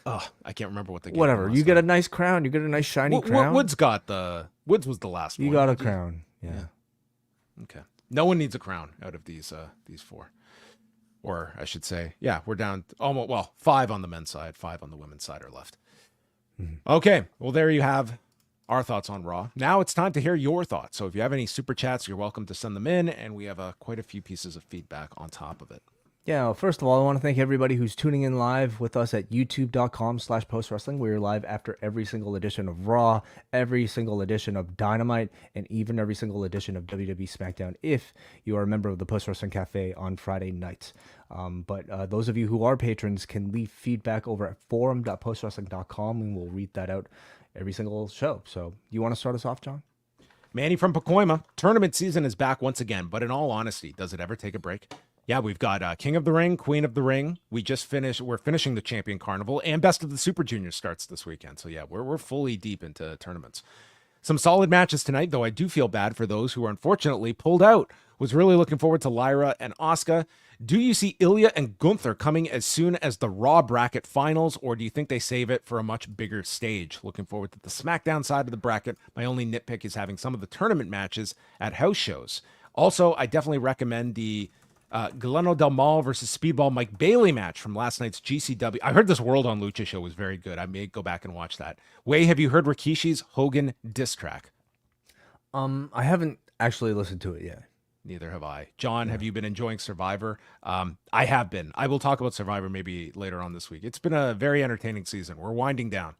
Oh, I can't remember what they get. Whatever. You get a nice crown. You get a nice shiny crown. Woods was the last one. You got a crown. Yeah. Okay. No one needs a crown out of these 4. Or I should say, yeah, we're down almost, 5 on the men's side, 5 on the women's side are left. Okay. Well, there you have our thoughts on Raw. Now it's time to hear your thoughts. So if you have any super chats, you're welcome to send them in, and we have quite a few pieces of feedback on top of it. Yeah, well, first of all, I want to thank everybody who's tuning in live with us at youtube.com/postwrestling. We're live after every single edition of Raw, every single edition of Dynamite, and even every single edition of WWE SmackDown if you are a member of the Post Wrestling Cafe on Friday nights. But those of you who are patrons can leave feedback over at forum.postwrestling.com, and we'll read that out every single show. So you want to start us off, John? Manny from Pacoima, tournament season is back once again, but in all honesty, does it ever take a break? Yeah, we've got King of the Ring, Queen of the Ring. We're finishing the Champion Carnival, and Best of the Super Juniors starts this weekend. So yeah, we're fully deep into tournaments. Some solid matches tonight, though I do feel bad for those who are unfortunately pulled out. Was really looking forward to Lyra and Asuka. Do you see Ilja and Gunther coming as soon as the Raw bracket finals, or do you think they save it for a much bigger stage? Looking forward to the SmackDown side of the bracket. My only nitpick is having some of the tournament matches at house shows. Also, I definitely recommend the Galeno Del Mal versus Speedball Mike Bailey match from last night's GCW. I heard this World on Lucha show was very good. I may go back and watch that. Wei, have you heard Rikishi's Hogan diss track? I haven't actually listened to it yet. Neither have I. John, have you been enjoying Survivor? I have been. I will talk about Survivor maybe later on this week. It's been a very entertaining season. We're winding down.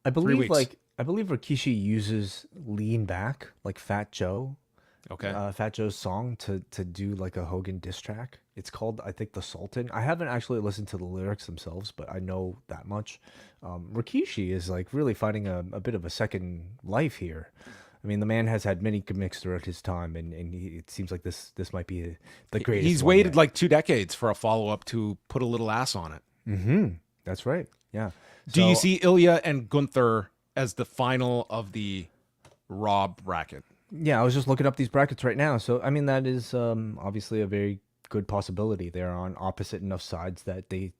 I believe Rikishi uses Lean Back, like Fat Joe. Okay. Fat Joe's song to do like a Hogan diss track. It's called, I think, The Sultan. I haven't actually listened to the lyrics themselves, but I know that much. Rikishi is like really fighting a bit of a second life here. I mean, the man has had many gimmicks throughout his time, and it seems like this might be the greatest. He's waited like 2 decades for a follow-up to put a little ass on it. Mm-hmm. That's right. Yeah. Do you see Ilja and Gunther as the final of the Raw bracket? Yeah, I was just looking up these brackets right now. So, I mean, that is obviously a very good possibility. They're on opposite enough sides that they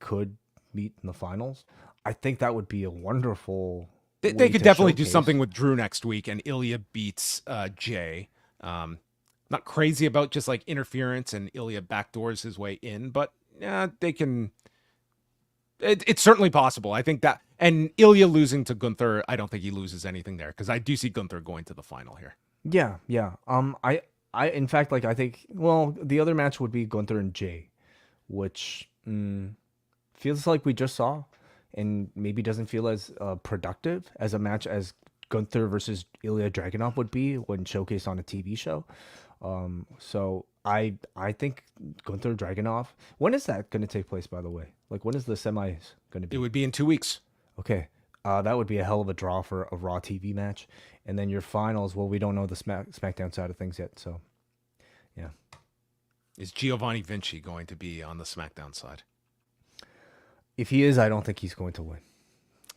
could meet in the finals. I think that would be a wonderful. They could definitely do something with Drew next week, and Ilja beats Jey. Not crazy about just like interference, and Ilja backdoors his way in, but yeah, they can. It's certainly possible. I think that, and Ilja losing to Gunther, I don't think he loses anything there, because I do see Gunther going to the final here. Yeah. I in fact, like, I think, well, the other match would be Gunther and Jey, which feels like we just saw, and maybe doesn't feel as productive as a match as Gunther versus Ilja Dragunov would be when showcased on a TV show. So I think Gunther Dragunov. When is that going to take place, by the way? Like, when is the semis going to be? It would be in 2 weeks. Okay. That would be a hell of a draw for a Raw TV match. And then your finals, well, we don't know the SmackDown side of things yet. So, yeah. Is Giovanni Vinci going to be on the SmackDown side? If he is, I don't think he's going to win.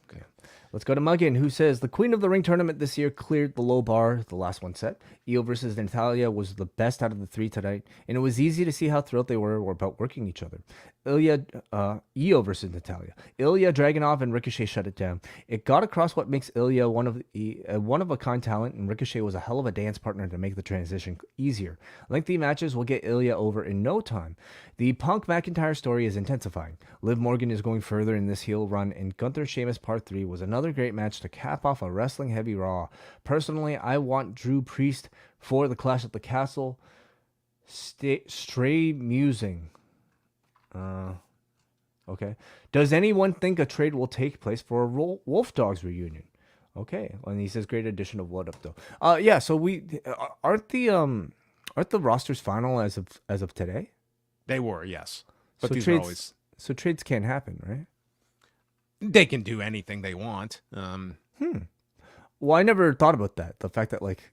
Okay. Let's go to Muggin, who says, the Queen of the Ring tournament this year cleared the low bar, the last one set. Io versus Natalya was the best out of the 3 tonight, and it was easy to see how thrilled they were about working each other. Io versus Natalya. Ilja Dragunov and Ricochet shut it down. It got across what makes Ilja one of a kind talent, and Ricochet was a hell of a dance partner to make the transition easier. Lengthy matches will get Ilja over in no time. The Punk McIntyre story is intensifying. Liv Morgan is going further in this heel run, and Gunther Sheamus Part 3 was another great match to cap off a wrestling heavy Raw. Personally, I want Drew Priest for the Clash at the Castle. Stray musing. Okay. Does anyone think a trade will take place for a Wolf Dogs reunion? Okay. And he says great addition of What Up though. Yeah. So we aren't the rosters final as of today? They were, yes. But so these trades, are always. So trades can't happen, right? They can do anything they want. Well, I never thought about that. The fact that like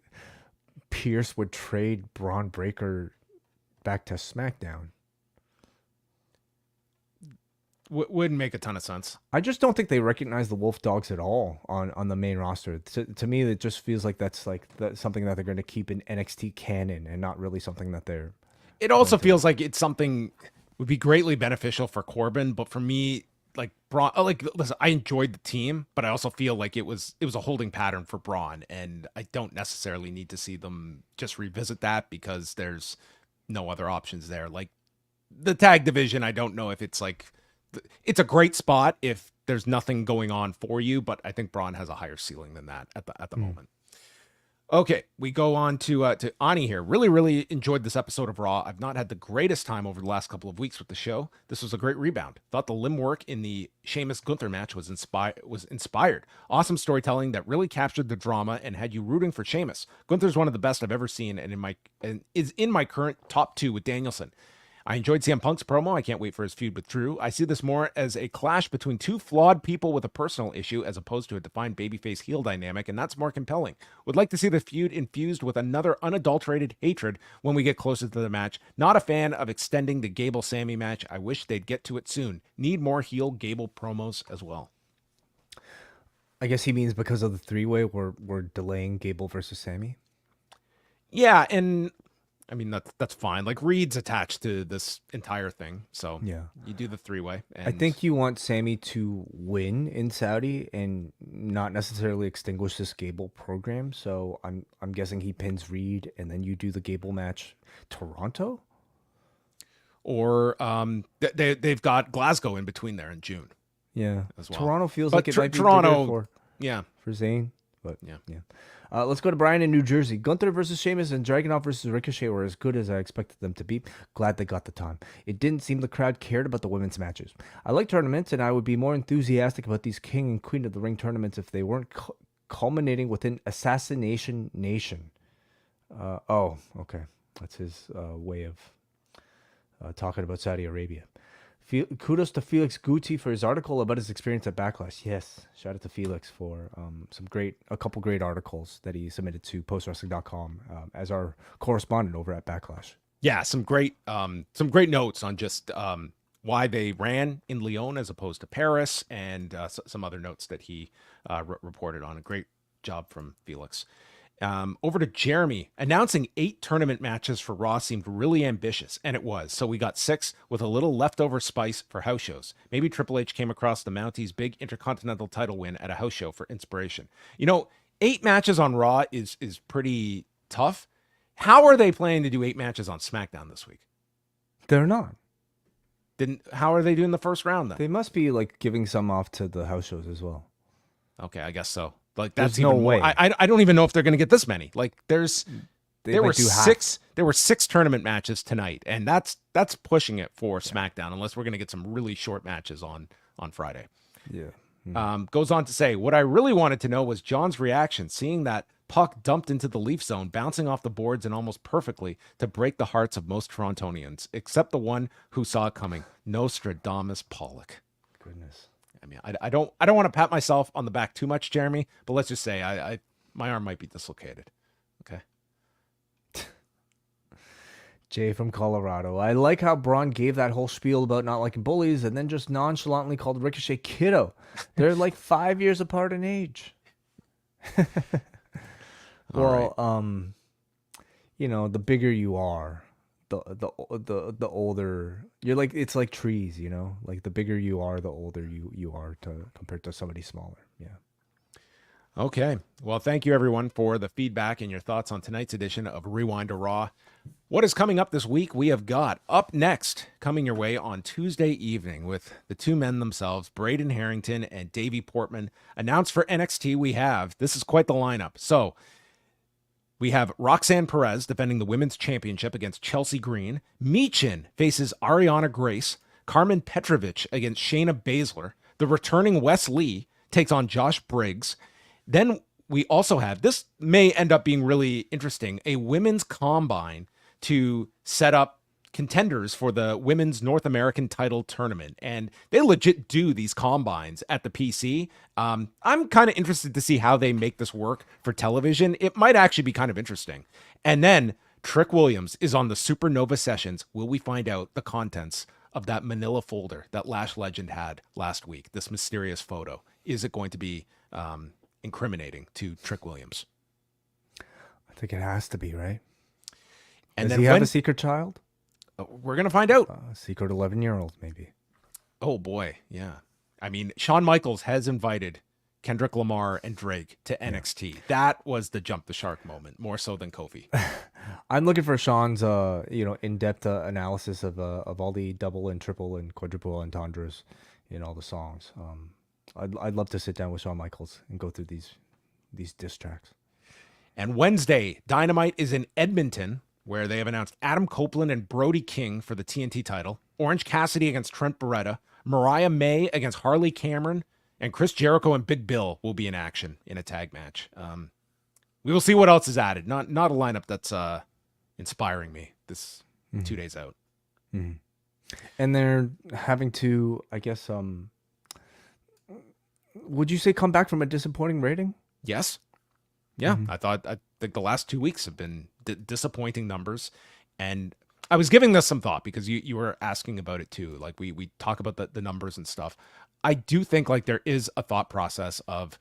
Pierce would trade Braun Breaker back to SmackDown. Wouldn't make a ton of sense. I just don't think they recognize the Wolf Dogs at all on the main roster. To me, it just feels like that's something that they're going to keep in NXT canon and not really something that they're. It also feels like it's something would be greatly beneficial for Corbin, but for me, like Braun, listen, I enjoyed the team, but I also feel like it was a holding pattern for Braun, and I don't necessarily need to see them just revisit that because there's no other options there. Like the tag division, I don't know if it's like. It's a great spot if there's nothing going on for you, but I think Braun has a higher ceiling than that at the moment. Okay, we go on to Ani here. Really enjoyed this episode of Raw. I've not had the greatest time over the last couple of weeks with the show. This was a great rebound. Thought the limb work in the Sheamus Gunther match was inspired. Awesome storytelling that really captured the drama and had you rooting for Sheamus. Gunther's one of the best I've ever seen, and is in my current top 2 with Danielson. I enjoyed CM Punk's promo. I can't wait for his feud with Drew. I see this more as a clash between two flawed people with a personal issue as opposed to a defined babyface heel dynamic, and that's more compelling. Would like to see the feud infused with another unadulterated hatred when we get closer to the match. Not a fan of extending the Gable-Sammy match. I wish they'd get to it soon. Need more heel Gable promos as well. I guess he means because of the three-way, we're delaying Gable versus Sammy. Yeah, and I mean, that's fine. Like, Reed's attached to this entire thing. So yeah, you do the three-way. I think you want Sammy to win in Saudi and not necessarily extinguish this Gable program. So I'm guessing he pins Reed and then you do the Gable match Toronto? Or they've got Glasgow in between there in June. Yeah. As well. Toronto feels like it might be Toronto, for Zayn. But yeah. Let's go to Brian in New Jersey. Gunther versus Sheamus and Dragunov versus Ricochet were as good as I expected them to be. Glad they got the time. It didn't seem the crowd cared about the women's matches. I like tournaments, and I would be more enthusiastic about these King and Queen of the Ring tournaments if they weren't culminating within Assassination Nation. Okay. That's his way of talking about Saudi Arabia. Kudos to Felix Guti for his article about his experience at Backlash. Yes, shout out to Felix for a couple great articles that he submitted to postwrestling.com as our correspondent over at Backlash. Yeah, some great notes on just why they ran in Lyon as opposed to Paris, and some other notes that he reported on. A great job from Felix. Over to Jeremy. Announcing 8 tournament matches for Raw seemed really ambitious, and it was. So we got 6 with a little leftover spice for house shows. Maybe Triple H came across the Mounties' big Intercontinental title win at a house show for inspiration. 8 matches on Raw is pretty tough. How are they planning to do 8 matches on SmackDown this week? They're not. How are they doing the first round then? They must be like giving some off to the house shows as well. Okay, I guess so. Like, that's There's no way. I don't even know if they're going to get this many. Like, there were 6 tournament matches tonight, and that's pushing it for SmackDown, unless we're going to get some really short matches on Friday. Yeah. Goes on to say, what I really wanted to know was John's reaction, seeing that puck dumped into the Leaf Zone, bouncing off the boards and almost perfectly to break the hearts of most Torontonians, except the one who saw it coming, Nostradamus Pollock. Goodness. I mean, I don't want to pat myself on the back too much, Jeremy, but let's just say my arm might be dislocated. Okay. Jay from Colorado. I like how Braun gave that whole spiel about not liking bullies and then just nonchalantly called Ricochet kiddo. They're like 5 years apart in age. Well, right. The bigger you are, the older you're. Like, it's like trees, like the bigger you are, the older you are compared to somebody smaller. Yeah. Okay. Well, thank you everyone for the feedback and your thoughts on tonight's edition of Rewind-A-Raw. What is coming up this week? We have got up next, coming your way on Tuesday evening, with the two men themselves, Braden Harrington and Davey Portman. Announced for NXT, this is quite the lineup. So we have Roxanne Perez defending the women's championship against Chelsea Green. Michin faces Ariana Grace. Carmen Petrovich against Shayna Baszler. The returning Wes Lee takes on Josh Briggs. Then we also have, this may end up being really interesting, a women's combine to set up contenders for the women's North American title tournament. And they legit do these combines at the PC. I'm kind of interested to see how they make this work for television. It might actually be kind of interesting. And then Trick Williams is on the Supernova Sessions. Will we find out the contents of that manila folder that Lash Legend had last week? This mysterious photo. Is it going to be incriminating to Trick Williams? I think it has to be, right? And Does he have a secret child? We're going to find out. A secret 11-year-old, maybe. Oh, boy. Yeah. I mean, Shawn Michaels has invited Kendrick Lamar and Drake to NXT. That was the jump the shark moment, more so than Kofi. I'm looking for Shawn's, in-depth analysis of all the double and triple and quadruple entendres in all the songs. I'd love to sit down with Shawn Michaels and go through these diss tracks. And Wednesday, Dynamite is in Edmonton, where they have announced Adam Copeland and Brody King for the TNT title, Orange Cassidy against Trent Beretta, Mariah May against Harley Cameron, and Chris Jericho and Big Bill will be in action in a tag match. We will see what else is added. Not a lineup that's inspiring me this 2 days out. Mm-hmm. And they're having to, I guess, would you say come back from a disappointing rating? Yes. Yeah, I think the last 2 weeks have been disappointing numbers. And I was giving this some thought because you were asking about it too. Like we talk about the numbers and stuff. I do think like there is a thought process of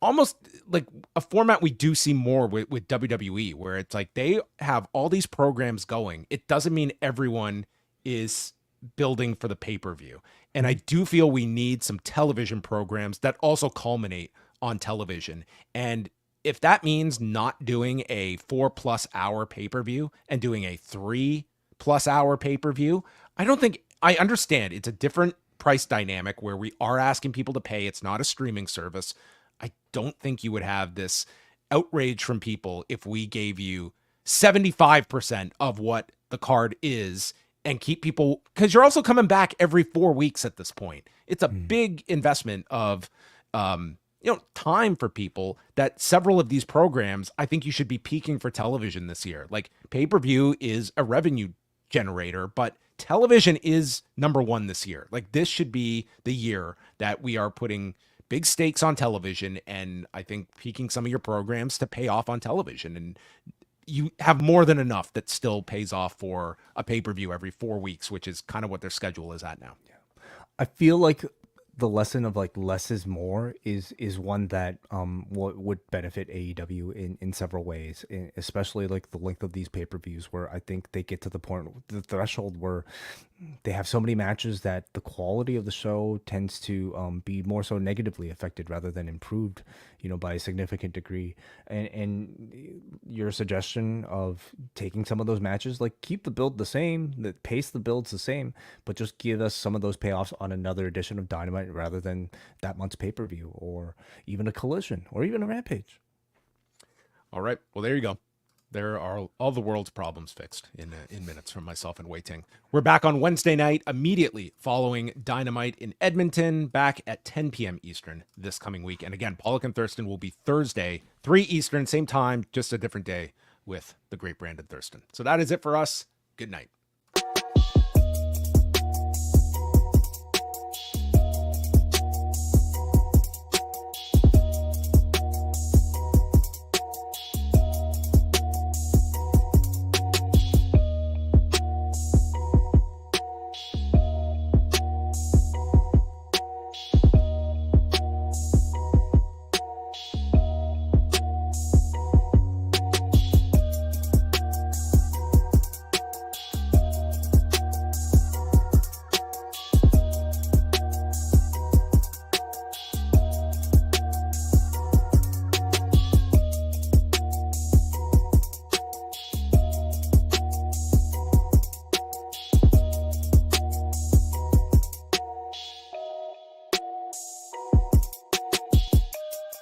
almost like a format we do see more with WWE, where it's like they have all these programs going. It doesn't mean everyone is building for the pay-per-view. And I do feel we need some television programs that also culminate on television. And if that means not doing a 4+ hour pay-per-view and doing a 3+ hour pay-per-view, I understand it's a different price dynamic where we are asking people to pay. It's not a streaming service. I don't think you would have this outrage from people if we gave you 75% of what the card is and keep people, because you're also coming back every 4 weeks at this point. It's a big investment of time for people that several of these programs, I think you should be peaking for television this year. Like pay-per-view is a revenue generator, but television is number one this year. Like this should be the year that we are putting big stakes on television, and I think peaking some of your programs to pay off on television. And you have more than enough that still pays off for a pay-per-view every 4 weeks, which is kind of what their schedule is at now. I feel like the lesson of like less is more is one that would benefit AEW in several ways, especially like the length of these pay-per-views, where I think they get to the point, the threshold where they have so many matches that the quality of the show tends to be more so negatively affected rather than improved, by a significant degree. And your suggestion of taking some of those matches, like keep the build the same, the pace the build's the same, but just give us some of those payoffs on another edition of Dynamite rather than that month's pay-per-view, or even a Collision, or even a Rampage. All right. Well, there you go. There are all the world's problems fixed in minutes from myself and Wai Ting. We're back on Wednesday night immediately following Dynamite in Edmonton, back at 10 p.m. Eastern this coming week. And again, Pollock and Thurston will be Thursday, 3 Eastern, same time, just a different day with the great Brandon Thurston. So that is it for us. Good night.